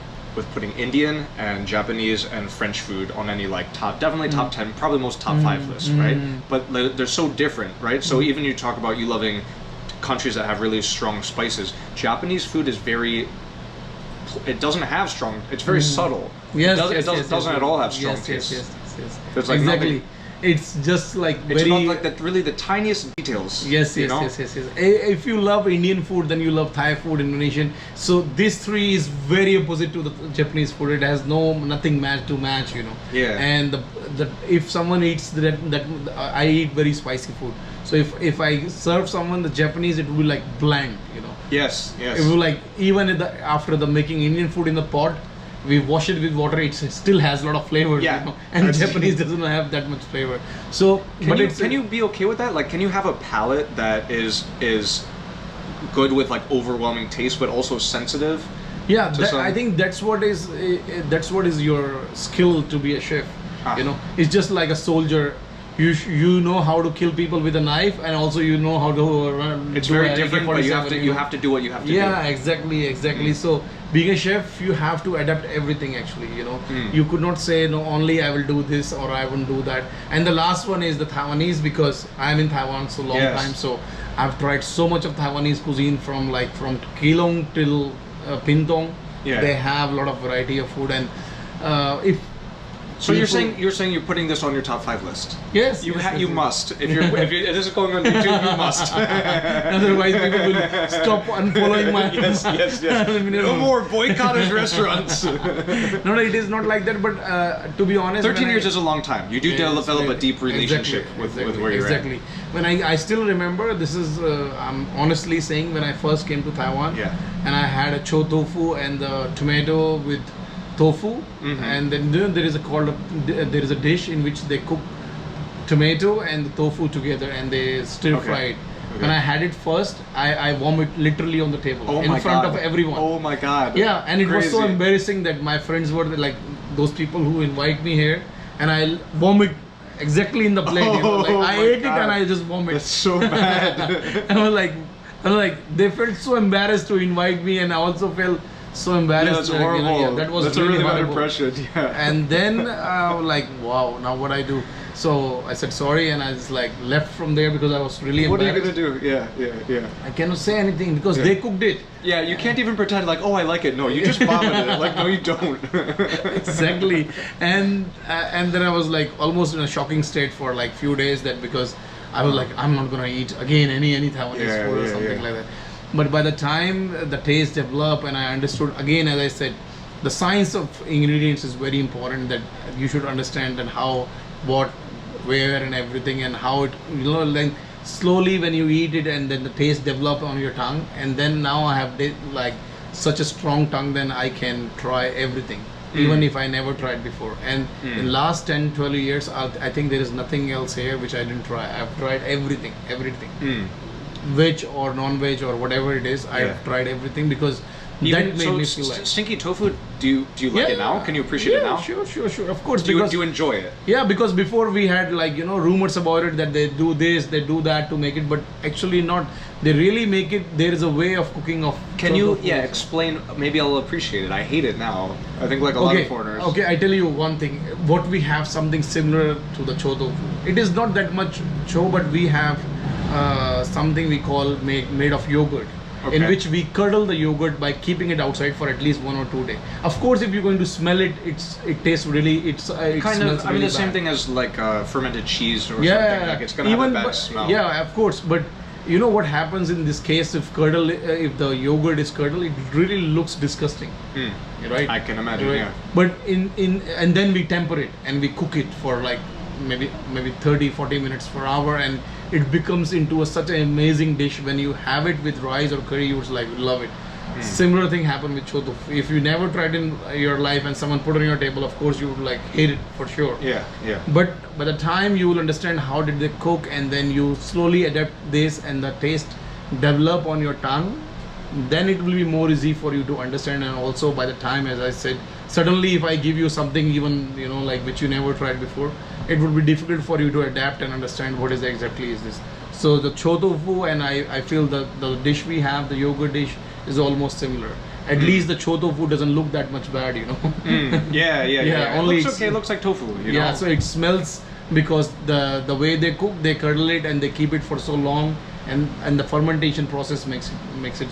Indian and Japanese and French food on any like definitely top 10, probably most top 5 lists, right? But they're so different, right? So even you talk about you loving countries that have really strong spices. Japanese food is it doesn't have strong. It's very subtle. Yes, it doesn't at all have strong taste. Yes. There's like exactly. nothing. It's just like It's very. about like really the tiniest details. Yes. If you love Indian food, then you love Thai food, Indonesian. So these three is very opposite to the Japanese food. It has nothing to match, you know. Yeah. And if someone eats that I eat very spicy food. So if I serve someone the Japanese, it will be like bland, you know. Yes. It will like, even after the making Indian food in the pot, we wash it with water, it still has a lot of flavor. Yeah. You know? And Japanese doesn't have that much flavor. So Can you be okay with that? Like, can you have a palate that is good with like overwhelming taste, but also sensitive? Yeah, some- I think that's what is your skill to be a chef. Ah. You know, it's just like a soldier. you know how to kill people with a knife, and also you know how to run. It's do very a different, but AK-47, you have to do what you have to do. Yeah, exactly. So being a chef, you have to adapt everything actually, You could not say, no, only I will do this or I won't do that. And the last one is the Taiwanese, because I'm in Taiwan so long time, so I've tried so much of Taiwanese cuisine from Keelung till Pintong. Yeah. They have a lot of variety of food, and if So you're saying you're putting this on your top 5 list? Yes, You yes, you yes. must. If this is going on YouTube, you must. Otherwise, people will stop unfollowing my. Yes. No more boycott his restaurants. No, it is not like that. But to be honest, 13 years is a long time. You do develop a deep relationship with where you're at. Exactly. When I still remember, this is I'm honestly saying, when I first came to Taiwan, and I had a cho tofu and the tomato with tofu, and then there is a dish in which they cook tomato and the tofu together and they stir fry it. When I had it first, I vomit literally on the table in front of everyone. Oh my god. Yeah, and it was so Crazy. embarrassing that my friends were like those people who invite me here, and I vomit exactly in the plate. I ate it and I just vomit. That's so bad. And I was like, they felt so embarrassed to invite me, and I also felt so embarrassed. Yeah, that's horrible. That was that's really a really bad horrible. impression. Yeah. And then I was like, wow, now what I do? So I said sorry, and I just left from there because I was really What are you embarrassed. gonna do? Yeah. I cannot say anything because they cooked it. Yeah, you can't even pretend like, oh, I like it. No, you just vomited it. Like, no, you don't. Exactly. And then I was almost in a shocking state for few days, that because I was I'm not gonna eat again any Taiwanese food or something like that. But by the time the taste developed and I understood, again, as I said, the science of ingredients is very important, that you should understand and how, what, where and everything, and how it, slowly when you eat it and then the taste develop on your tongue, and then now I have such a strong tongue, then I can try everything, even if I never tried before. And in last 10-12 years, I think there is nothing else here which I didn't try. I've tried everything. Veg or non-veg or whatever it is, I've tried everything, because that made me feel stinky tofu. Do you like it now? Can you appreciate it now? Sure, of course. Do you enjoy it? Yeah, because before we had rumors about it, that they do this, they do that to make it, but actually not. They really make it. There is a way of cooking of. Can you tofu. explain? Maybe I'll appreciate it. I hate it now. I think a lot of foreigners. Okay, I tell you one thing. What we have something similar to the cho tofu. It is not that much cho, but we have something we call made of yogurt, in which we curdle the yogurt by keeping it outside for at least 1 or 2 days. Of course, if you're going to smell it, it tastes really. It kind smells of. I mean, really the same bad. thing as fermented cheese or something. Like it's gonna have a bad smell. Yeah, of course. But you know what happens in this case? If the yogurt is curdled, it really looks disgusting. Right? I can imagine. Right? Yeah. But and then we temper it and we cook it for maybe 30-40 minutes per hour, and it becomes into such an amazing dish. When you have it with rice or curry, you would love it. Similar thing happened with cho tofu. If you never tried in your life and someone put it on your table, of course you would hate it for sure. Yeah. But by the time you will understand how did they cook, and then you slowly adapt this and the taste develop on your tongue, then it will be more easy for you to understand. And also by the time, as I said, suddenly if I give you something even which you never tried before, it would be difficult for you to adapt and understand what exactly is this. So the cho tofu, and I feel the dish we have, the yogurt dish, is almost similar. At least the cho tofu doesn't look that much bad, Yeah. Only it looks okay. It looks like tofu. Yeah, so it smells because the way they cook, they curdle it and they keep it for so long, and the fermentation process makes it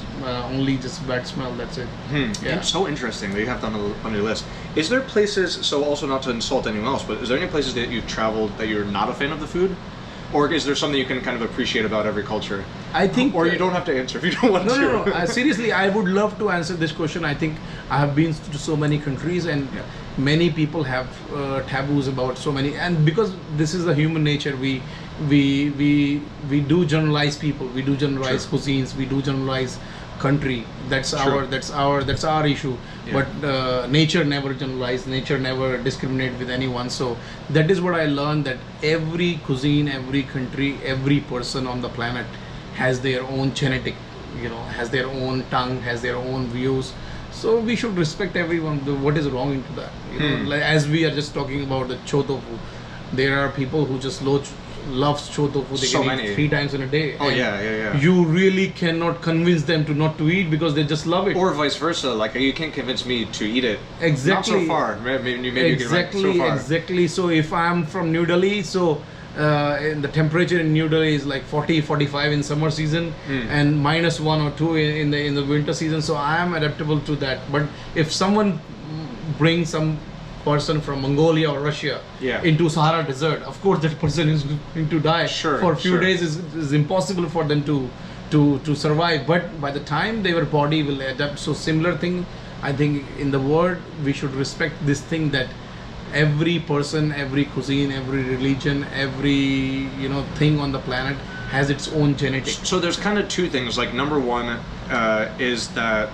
only just bad smell. That's it. Yeah. It's so interesting that you have that on your list. Is there places? So also not to insult anyone else, but is there any places that you've traveled that you're not a fan of the food? Or is there something you can kind of appreciate about every culture? I think... Or you don't have to answer if you don't want to. No. Seriously, I would love to answer this question. I think I have been to so many countries, and many people have taboos about so many. And because this is the human nature, we do generalize people. We do generalize cuisines. We do generalize country. That's our issue. But nature never generalizes. Nature never discriminates with anyone. So that is what I learned, that every cuisine, every country, every person on the planet has their own genetic, has their own tongue, has their own views. So we should respect everyone. What is wrong into that? As we are just talking about the cho tofu, There are people who just loves cho tofu. They So can many. eat 3 times in a day. Oh And yeah. You really cannot convince them to not to eat because they just love it. Or vice versa. Like you can't convince me to eat it. Exactly. Not so far. Maybe you get it right. So far. Exactly. So if I'm from New Delhi, so the temperature in New Delhi is like 40, 45 in summer season, and -1 or 2 in the winter season. So I am adaptable to that. But if someone brings some person from Mongolia or Russia into Sahara Desert, of course that person is going to die. For a few days is impossible for them to survive. But by the time their body will adapt, so similar thing, I think in the world we should respect this thing that every person, every cuisine, every religion, every thing on the planet has its own genetics. So there's kind of two things. Like number one is that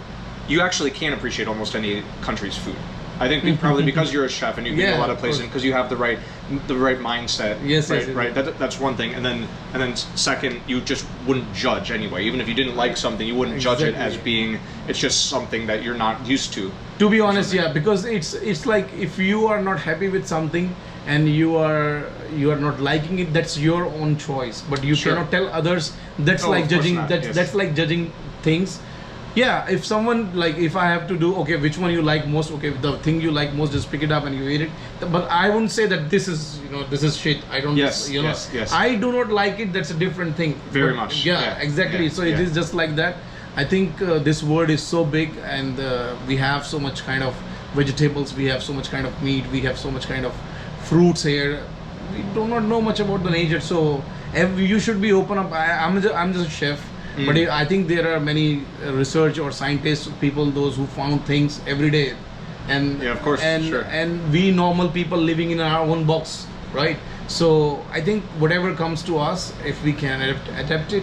you actually can appreciate almost any country's food. I think probably because you're a chef and you've been to a lot of places, because you have the right mindset. Yes, right. That's one thing, and then second, you just wouldn't judge anyway. Even if you didn't like something, you wouldn't judge it as being it's just something that you're not used to. To be honest, because it's like if you are not happy with something and you are not liking it, that's your own choice. But you cannot tell others. That's like judging. That's like judging things. Yeah, if someone if I have to do which one you like most, the thing you like most, just pick it up and you eat it. But I wouldn't say that this is shit. I don't. Yes. I do not like it. That's a different thing. Very much. Yeah, exactly. Yeah, so it is just like that. I think this world is so big, and we have so much kind of vegetables. We have so much kind of meat. We have so much kind of fruits here. We do not know much about the nature, so you should be open up. I'm just a chef. But I think there are many research or scientists, people, those who found things every day, and of course, and we normal people living in our own box, right? So I think whatever comes to us, if we can adapt it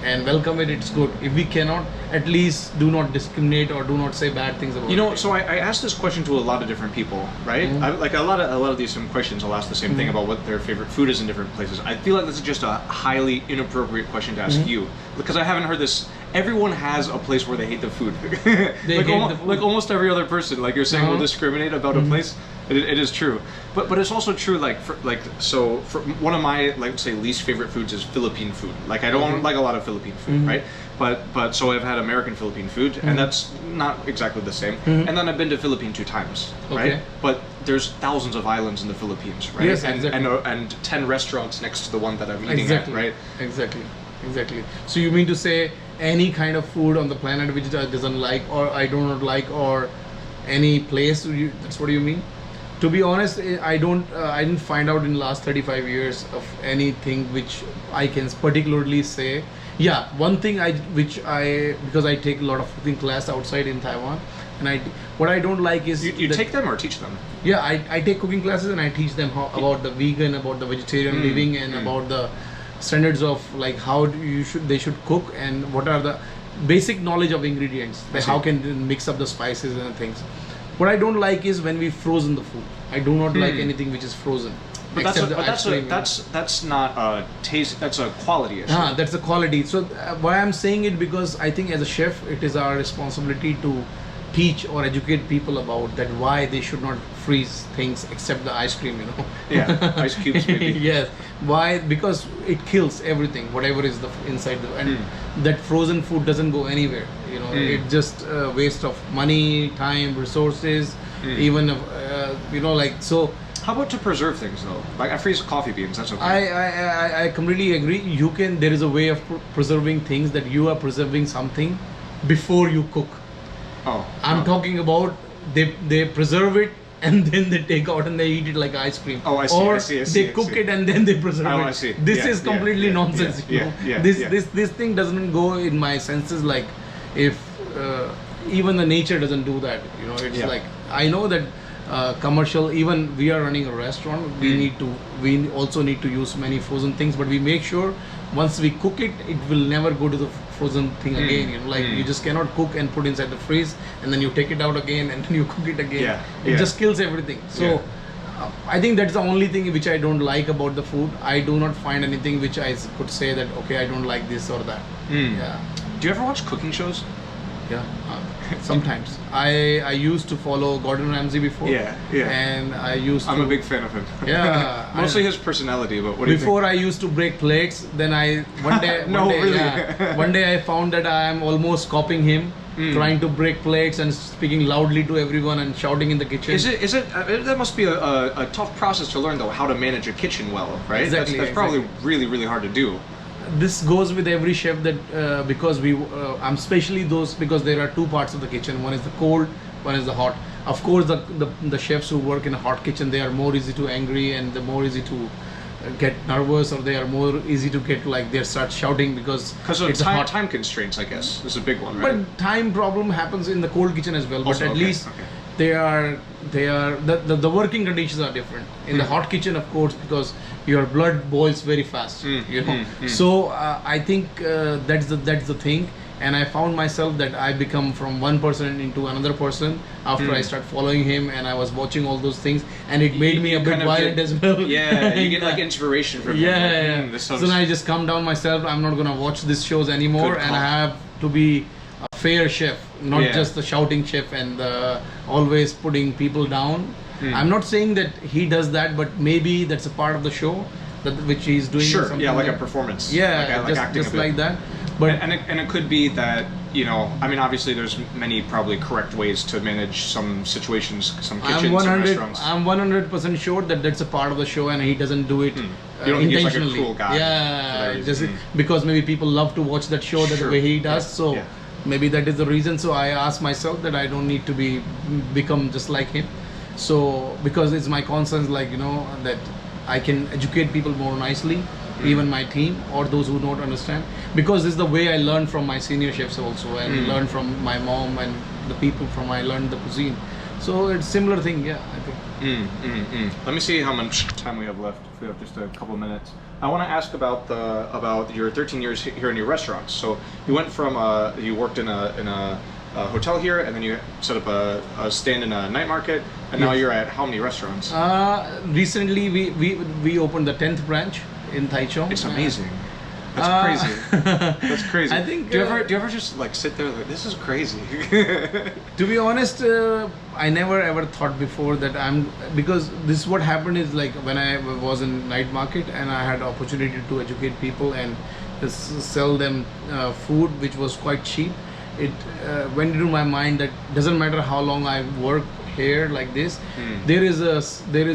and welcome it, it's good. If we cannot, at least do not discriminate or do not say bad things about it. So I asked this question to a lot of different people, right? Like a lot of these questions, I'll ask the same thing about what their favorite food is in different places. I feel like this is just a highly inappropriate question to ask you, because I haven't heard this. Everyone has a place where they hate the food. Like almost every other person, like you're saying, will discriminate about a place. It is true, but it's also true. For one of my say least favorite foods is Philippine food. Like I don't like a lot of Philippine food, right? But so I've had American Philippine food, and that's not exactly the same. And then I've been to Philippines 2 times, right? But there's thousands of islands in the Philippines, right? Yes, exactly. And 10 restaurants next to the one that I'm eating at, right? Exactly. So you mean to say any kind of food on the planet which doesn't like, or I do not like, or any place? That's what you mean? To be honest, I didn't find out in the last 35 years of anything which I can particularly say. Yeah, one thing because I take a lot of cooking class outside in Taiwan, and what I don't like is you take them or teach them? Yeah, I take cooking classes and I teach them about the vegan, about the vegetarian living, and about the standards of how they should cook, and what are the basic knowledge of ingredients, how can they mix up the spices and things. What I don't like is when we frozen the food. I do not like anything which is frozen. But that's not a taste. That's a quality issue. That's a quality. So why I'm saying it, because I think as a chef, it is our responsibility to teach or educate people about that, why they should not freeze things except the ice cream. Yeah, ice cubes maybe. Yes. Why? Because it kills everything, whatever is inside and that frozen food doesn't go anywhere. It's just a waste of money, time, resources, even so. How about to preserve things though? Like I freeze coffee beans, that's okay. I completely agree. There is a way of preserving things, that you are preserving something before you cook. I'm talking about they preserve it and then they take out and they eat it like ice cream. I see. Or I see. they cook it and then they preserve it. I see. This is completely nonsense. This thing doesn't go in my senses. Like if even the nature doesn't do that. It's like I know that commercial. Even we are running a restaurant. We also need to use many frozen things, but we make sure once we cook it, it will never go to the frozen thing again. You just cannot cook and put inside the freeze and then you take it out again and then you cook it again. It just kills everything. So I think that's the only thing which I don't like about the food. I do not find anything which I could say that I don't like this or that. Do you ever watch cooking shows? Yeah. Sometimes I used to follow Gordon Ramsay before. Yeah, yeah. And I used to. I'm a big fan of him. Yeah. Mostly his personality, but what do you think? Before I used to break plates. Then one day, really? yeah, one day I found that I am almost copying him, trying to break plates and speaking loudly to everyone and shouting in the kitchen. Is it? That must be a tough process to learn though, how to manage a kitchen well, right? Exactly. That's probably really, really hard to do. This goes with every chef that because I'm especially those, because there are two parts of the kitchen. One is the cold, one is the hot. Of course, the chefs who work in a hot kitchen, they are more easy to angry and the more easy to get nervous, or they are more easy to get like they start shouting because of it's time constraints, I guess, is a big one, right? But time problem happens in the cold kitchen as well. Also, but at least they are the working conditions are different in the hot kitchen, of course, because your blood boils very fast. So I think that's the thing. And I found myself that I become from one person into another person after I start following him, and I was watching all those things, and it made me a bit violent as well. Yeah, you get like inspiration from him. So then I just calm down myself. I'm not gonna watch these shows anymore, and I have to be a fair chef, not just the shouting chef and always putting people down. I'm not saying that he does that, but maybe that's a part of the show which he's doing. Sure, yeah, like a performance. Yeah, like acting just like that. But and it could be that, you know, I mean, obviously there's many probably correct ways to manage some situations, some kitchens, some restaurants. I'm 100% sure that that's a part of the show, and he doesn't do it You don't think he's like a cruel guy. Yeah, just because maybe people love to watch that show the way he does. So maybe that is the reason. So I ask myself that I don't need to become just like him. So because it's my conscience, like, you know, that I can educate people more nicely, even my team or those who don't understand, because this is the way I learned from my senior chefs also, and learned from my mom and the people from I learned the cuisine. So it's similar thing, yeah, I think. Let me see how much time we have left. If we have just a couple minutes, I want to ask about your 13 years here in your restaurants. So you went from you worked in a hotel here, and then you set up a stand in a night market, and now you're at how many restaurants? Recently we opened the 10th branch in Taichung. It's amazing. That's crazy. That's crazy. I think. Do you ever just like sit there like, this is crazy? To be honest, I never ever thought before that because this what happened is, like, when I was in night market and I had opportunity to educate people and sell them food which was quite cheap. It went into my mind that doesn't matter how long I work here like this, there is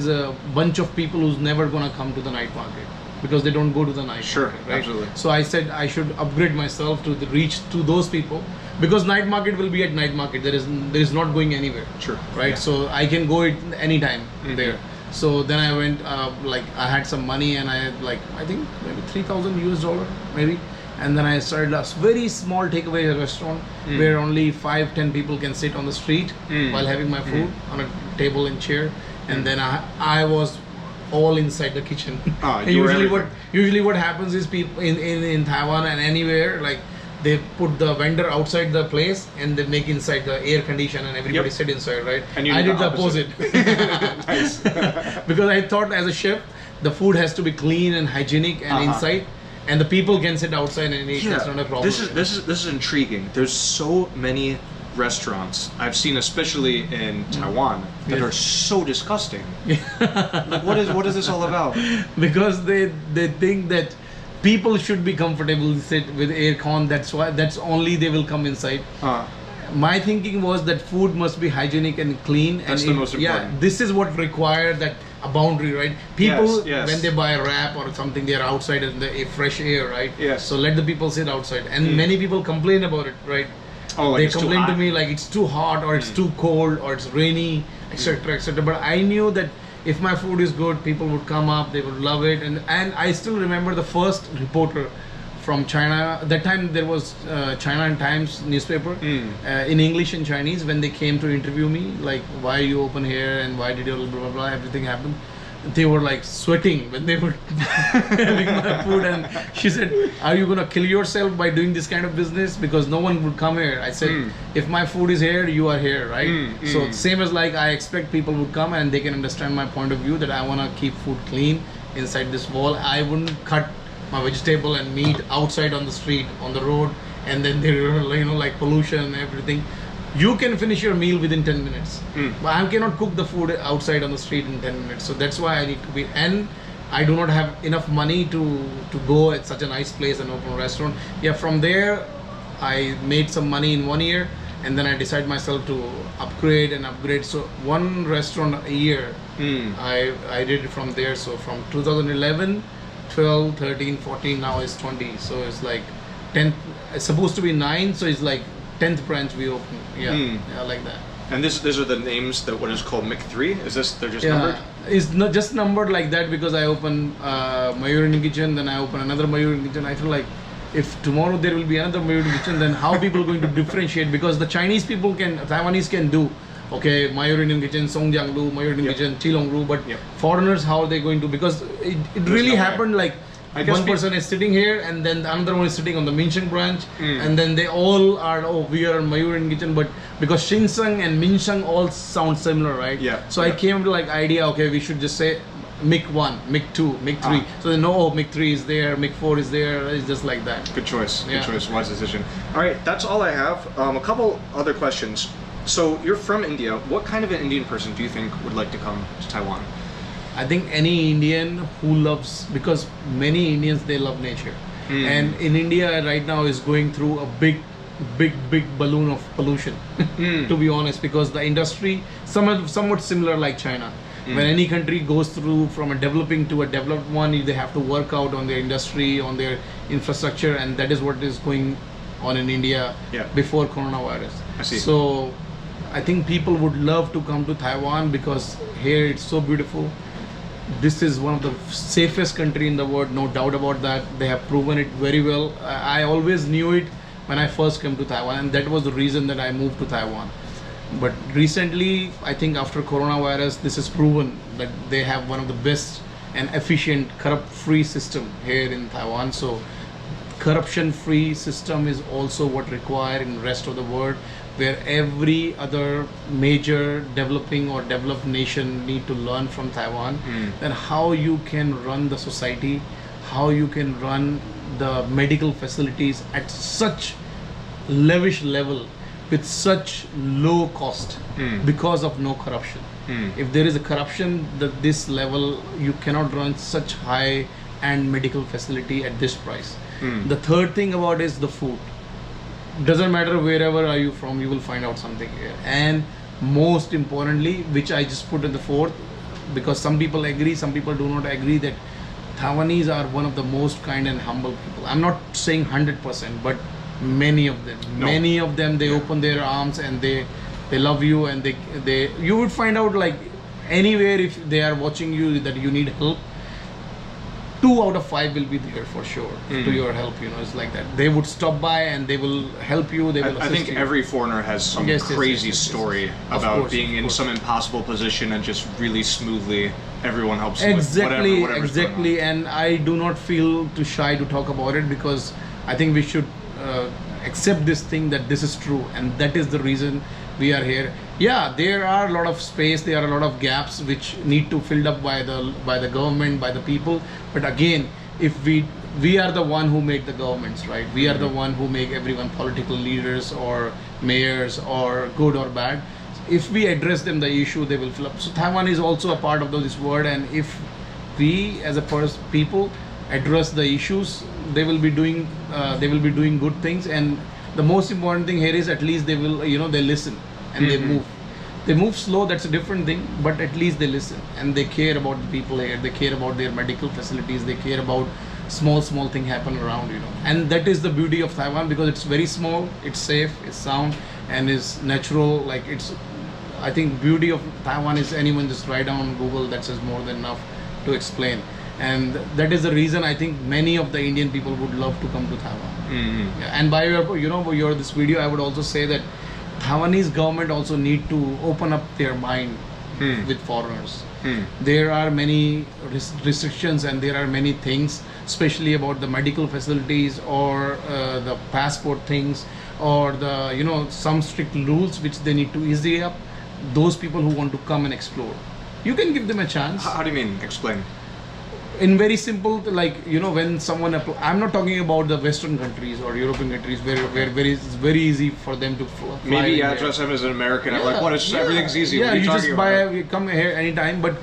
a bunch of people who's never gonna come to the night market because they don't go to the night market, right? Absolutely. So I said I should upgrade myself to reach to those people, because night market will be at night market. There is not going anywhere. Sure. Right. Yeah. So I can go it anytime there. So then I went like I had some money, and I had like I think maybe $3,000 maybe. And then I started a very small takeaway restaurant where only 5-10 people can sit on the street while having my food on a table and chair. And then I was all inside the kitchen. Usually what happens is people in Taiwan and anywhere, like, they put the vendor outside the place and they make inside the air condition and everybody sit inside, right? And you I did the opposite. Nice. Because I thought as a chef, the food has to be clean and hygienic and inside, and the people can sit outside and eat. That's not a problem. This is intriguing. There's so many restaurants I've seen, especially in Taiwan, that are so disgusting. Like, what is this all about? Because they think that people should be comfortable sit with air con. That's only they will come inside. My thinking was that food must be hygienic and clean. That's the most important. Yeah, this is what required that a boundary, right? People, yes. when they buy a wrap or something, they are outside in the fresh air, right? Yes. So let the people sit outside. And many people complain about it, right? Oh, like they it's complain too hot. to me like it's too hot, or it's too cold, or it's rainy, etc., etc. But I knew that if my food is good, people would come up, they would love it. And I still remember the first reporter from China. That time there was China and Times newspaper in English and Chinese. When they came to interview me, like, why you open here and why did you blah blah blah, everything happened. They were like sweating when they were having my food, and she said, "Are you gonna kill yourself by doing this kind of business? Because no one would come here." I said, "If my food is here, you are here, right?" So same as like I expect people would come and they can understand my point of view that I wanna keep food clean inside this wall. I wouldn't cut my vegetable and meat outside on the street, on the road, and then there were, like pollution and everything. You can finish your meal within 10 minutes. But I cannot cook the food outside on the street in 10 minutes. So that's why I need to be, and I do not have enough money to go at such a nice place and open a restaurant. Yeah, from there, I made some money in 1 year, and then I decided myself to upgrade. So one restaurant a year, I did it from there. So from 2011, 12, 13, 14, now it's 20. So it's like 10, it's supposed to be 9, so it's like 10th branch we open. Yeah, like that. And these are the names that what is called Mic 3? Is this, they're just numbered? It's not just numbered like that because I open Mayur Indian Kitchen, then I open another Mayur Indian Kitchen. I feel like if tomorrow there will be another Mayur Indian Kitchen, then how people are going to differentiate? Because the Chinese people Taiwanese can do, okay, Mayur Indian Kitchen, Songjianglu, Mayur Indian Kitchen, Chilongru, but foreigners, how are they going to? Because it really happened like, one person is sitting here and then the another one is sitting on the Minsheng branch and then they all are, we are in Mayur Indian Kitchen, but because Shinseng and Minsheng all sound similar, right? So I came to like idea, okay, we should just say Mic 1, Mic 2, Mic 3. So they know, Mic 3 is there, Mic 4 is there, it's just like that. Good choice, good choice, wise decision. All right, that's all I have. A couple other questions. So you're from India. What kind of an Indian person do you think would like to come to Taiwan? I think any Indian who loves, because many Indians, they love nature. And in India right now is going through a big balloon of pollution, to be honest, because the industry, somewhat similar like China. When any country goes through from a developing to a developed one, they have to work out on their industry, on their infrastructure, and that is what is going on in India before coronavirus. I see. So I think people would love to come to Taiwan because here it's so beautiful. This is one of the safest country in the world, no doubt about that. They have proven it very well. I always knew it when I first came to Taiwan, and that was the reason that I moved to Taiwan. But recently, I think after coronavirus, this is proven that they have one of the best and efficient corrupt-free system here in Taiwan. So corruption-free system is also what required in the rest of the world, where every other major developing or developed nation need to learn from Taiwan, then how you can run the society, how you can run the medical facilities at such lavish level with such low cost because of no corruption. If there is a corruption at this level, you cannot run such high and medical facility at this price. The third thing about is the food. Doesn't matter wherever are you from, you will find out something here. And most importantly, which I just put in the fourth, because some people agree, some people do not agree, that Taiwanese are one of the most kind and humble people. I'm not saying 100%, but many of them, they open their arms and they love you, and they you would find out like anywhere if they are watching you that you need help, 2 out of 5 will be there for sure to your help. It's like that. They would stop by and they will help you. They will assist you. I think every foreigner has some crazy story about being in some impossible position and just really smoothly everyone helps you with whatever. Exactly. And I do not feel too shy to talk about it, because I think we should accept this thing that this is true, and that is the reason we are here. Yeah, there are a lot of space, there are a lot of gaps which need to filled up by the government, by the people. But again, if we are the one who make the governments, right? We are the one who make everyone political leaders or mayors or good or bad. If we address them the issue, they will fill up. So Taiwan is also a part of this world, and if we as a people address the issues, they will be doing good things. And the most important thing here is at least they will, they listen and they move. They move slow, that's a different thing, but at least they listen and they care about the people here. They care about their medical facilities. They care about small thing happen around, And that is the beauty of Taiwan, because it's very small, it's safe, it's sound, and is natural. I think beauty of Taiwan is, anyone just write down on Google, that says more than enough to explain. And that is the reason I think many of the Indian people would love to come to Taiwan. And by your this video, I would also say that Taiwanese government also need to open up their mind with foreigners. There are many restrictions and there are many things, especially about the medical facilities or the passport things, or the some strict rules which they need to ease up. Those people who want to come and explore, you can give them a chance. How do you mean? Explain. in very simple, like, you know, when someone I'm not talking about the Western countries or European countries where it's very easy for them to fly. Maybe address them as an American. Like, what? Everything's easy. Yeah, what are you just about? you come here anytime. But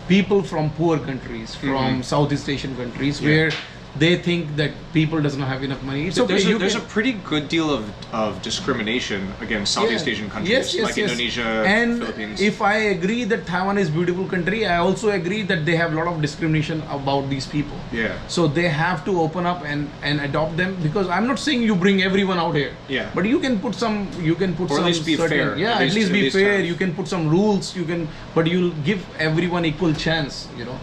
people from poor countries, from Southeast Asian countries, where they think that people doesn't have enough money. It's okay. There's a pretty good deal of discrimination against Southeast Asian countries, like Indonesia, and Philippines. If I agree that Taiwan is a beautiful country, I also agree that they have a lot of discrimination about these people. Yeah. So they have to open up and adopt them, because I'm not saying you bring everyone out here. Yeah. But you can put some. Or at least be fair. Yeah, at least be fair. You can put some rules. But you'll give everyone equal chance. You know.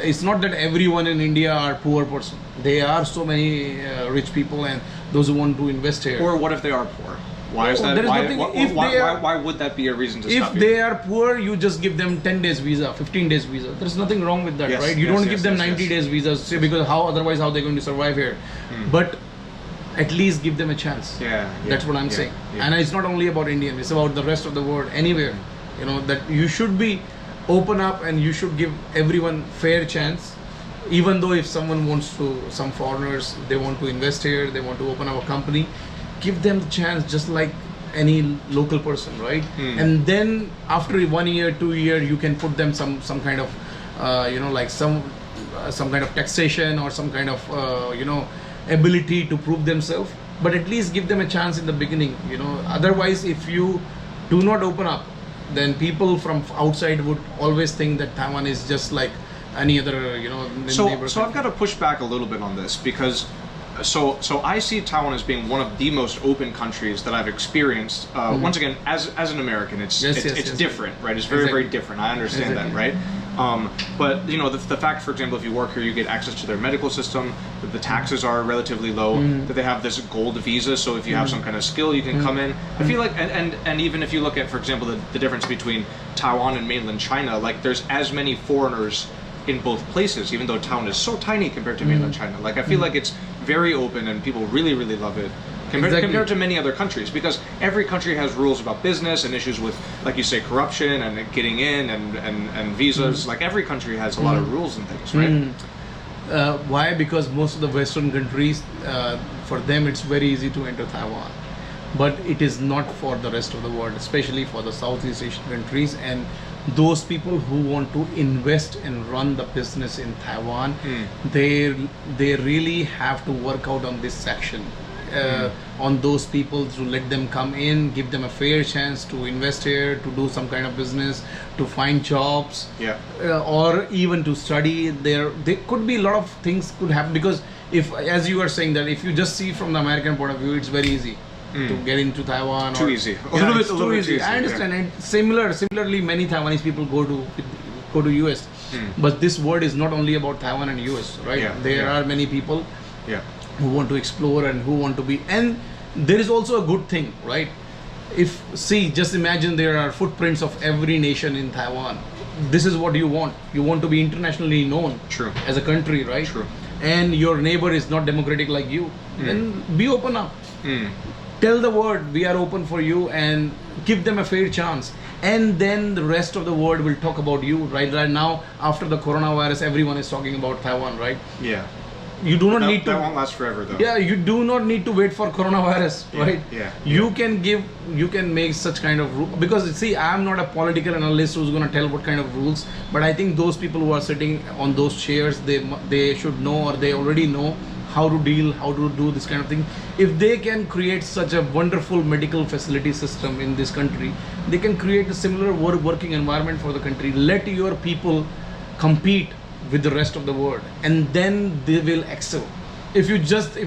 It's not that everyone in India are poor person. There are so many rich people and those who want to invest here. Or what if they are poor? Why is that? Why would that be a reason to stop? If they are poor, you just give them 10 days visa, 15 days visa. There's nothing wrong with that, right? You don't give them 90 days visas, because otherwise how they're going to survive here? But at least give them a chance. That's what I'm saying. And it's not only about Indian, it's about the rest of the world, anywhere. You know, that you should be open up and you should give everyone fair chance. Even though if someone wants to, some foreigners, they want to invest here, they want to open up a company, give them the chance just like any local person, right? And then after 1 year, 2 year, you can put them some kind of, like some kind of taxation or some kind of, ability to prove themselves. But at least give them a chance in the beginning, you know. Otherwise, if you do not open up, then people from outside would always think that Taiwan is just like any other, So I've got to push back a little bit on this, because so I see Taiwan as being one of the most open countries that I've experienced. Once again, as an American, it's different, right? It's very different. I understand that, right? But the fact, for example, if you work here, you get access to their medical system. That the taxes are relatively low. That they have this gold visa, so if you have some kind of skill, you can come in. I feel like, and even if you look at, for example, the difference between Taiwan and mainland China, like there's as many foreigners in both places, even though Taiwan is so tiny compared to mainland China. Like I feel like it's very open and people really love it compared to many other countries, because every country has rules about business and issues with, like you say, corruption and getting in and visas. Like every country has a lot of rules and things, right? Why? Because most of the Western countries, for them it's very easy to enter Taiwan, but it is not for the rest of the world, especially for the Southeast Asian countries and those people who want to invest and run the business in Taiwan. They really have to work out on this section, on those people, to let them come in, give them a fair chance to invest here, to do some kind of business, to find jobs, or even to study. There could be a lot of things could happen, because if, as you are saying, that if you just see from the American point of view, it's very easy to get into Taiwan. Too easy. A little bit too easy. I understand. And similarly, many Taiwanese people go to US. But this word is not only about Taiwan and US, right? There are many people who want to explore and who want to be. And there is also a good thing, right? Just imagine there are footprints of every nation in Taiwan. This is what you want. You want to be internationally known as a country, right? And your neighbor is not democratic like you. Then be open up. Tell the world we are open for you and give them a fair chance. And then the rest of the world will talk about you. Right now, after the coronavirus, everyone is talking about Taiwan, right? Yeah. You do not need to. That won't last forever, though. Yeah, you do not need to wait for coronavirus, right? You can make such kind of rule, because see, I'm not a political analyst who's going to tell what kind of rules, but I think those people who are sitting on those chairs, they should know, or they already know how to deal, how to do this kind of thing. If they can create such a wonderful medical facility system in this country, they can create a similar working environment for the country. Let your people compete with the rest of the world, and then they will excel. If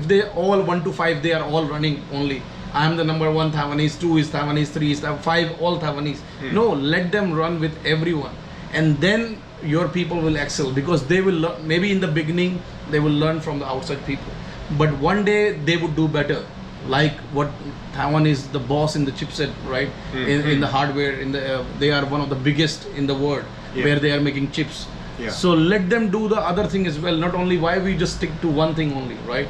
they all 1 to 5, they are all running only. I'm the number 1 Taiwanese, 2 is Taiwanese, 3 is 5, all Taiwanese. No, let them run with everyone, and then your people will excel, because they will maybe in the beginning they will learn from the outside people, but one day they would do better. Like what Taiwan is the boss in the chipset, right? In the hardware, they are one of the biggest in the world where they are making chips. So let them do the other thing as well. Not only why we just stick to one thing only, right?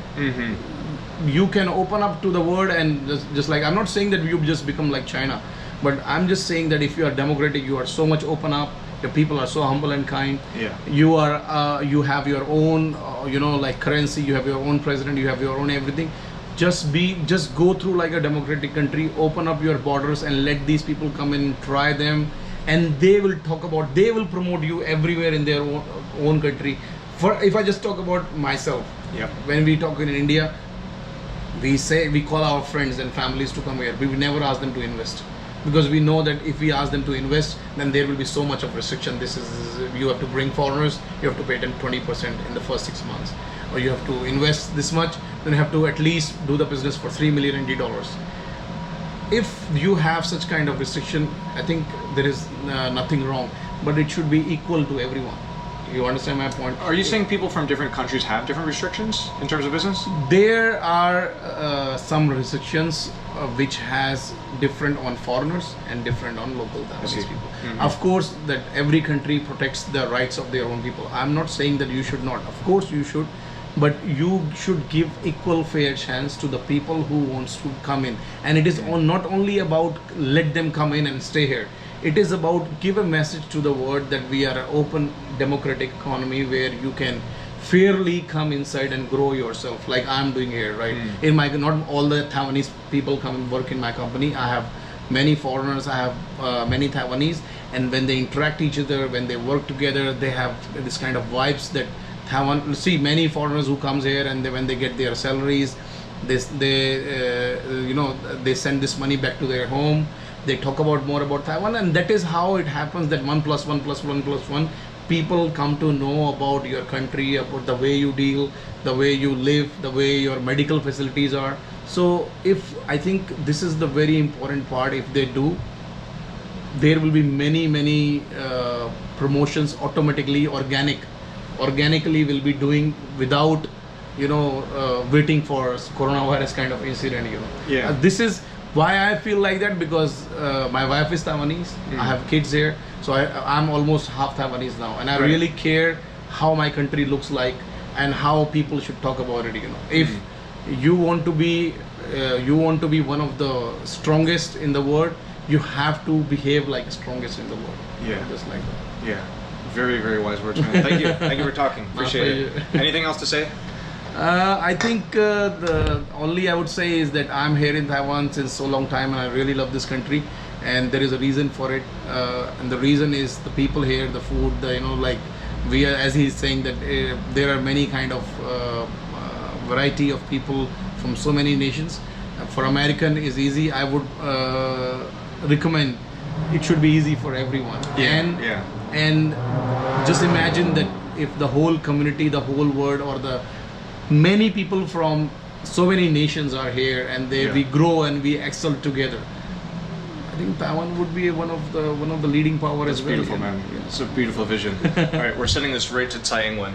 You can open up to the world, and just like, I'm not saying that you just become like China, but I'm just saying that if you are democratic, you are so much open up, The people are so humble and kind. Yeah. You have your own, like currency. You have your own president. You have your own everything. Just go through like a democratic country. Open up your borders and let these people come in, try them, and they will promote you everywhere in their own country. If I just talk about myself, when we talk in India, we call our friends and families to come here. We will never ask them to invest, because we know that if we ask them to invest, then there will be so much of restriction. You have to bring foreigners, you have to pay them 20% in the first 6 months, or you have to invest this much, then you have to at least do the business for $3 million NT. If you have such kind of restriction, I think there is nothing wrong, but it should be equal to everyone. You understand my point? Are you saying people from different countries have different restrictions in terms of business? There are some restrictions which has different on foreigners and different on local Taiwanese people. Mm-hmm. Of course, that every country protects the rights of their own people. I'm not saying that you should not. Of course, you should, but you should give equal fair chance to the people who wants to come in. And it is not only about let them come in and stay here. It is about give a message to the world that we are an open democratic economy where you can fairly come inside and grow yourself, like I'm doing here, right? In my, not all the Taiwanese people come and work in my company. I have many foreigners, I have many Taiwanese, and when they interact each other, when they work together, they have this kind of vibes that Taiwan. See many foreigners who comes here, and when they get their salaries, they send this money back to their home. They talk about more about Taiwan, and that is how it happens that 1 + 1 + 1 + 1 people come to know about your country, about the way you deal, the way you live, the way your medical facilities are. So I think this is the very important part. If they do, there will be many promotions automatically, organically will be doing without waiting for coronavirus kind of incident. This is why I feel like that, because my wife is Taiwanese. I have kids here, so I'm almost half Taiwanese now, and I really care how my country looks like and how people should talk about it. If you want to be one of the strongest in the world, you have to behave like the strongest in the world. Just like that. Yeah, very, very wise words, man. Thank you. Thank you for talking. Appreciate it. Anything else to say? I think the only I would say is that I'm here in Taiwan since so long time, and I really love this country, and there is a reason for it, and the reason is the people here, the food, like we are, as he's saying that there are many kind of variety of people from so many nations. For American is easy. I would recommend it should be easy for everyone. And just imagine that if the whole community, the whole world, or the many people from so many nations are here, and we grow and we excel together, I think Taiwan would be one of the leading power as well. Beautiful, man. It's a beautiful vision. All right, we're sending this right to Tsai Ing-wen.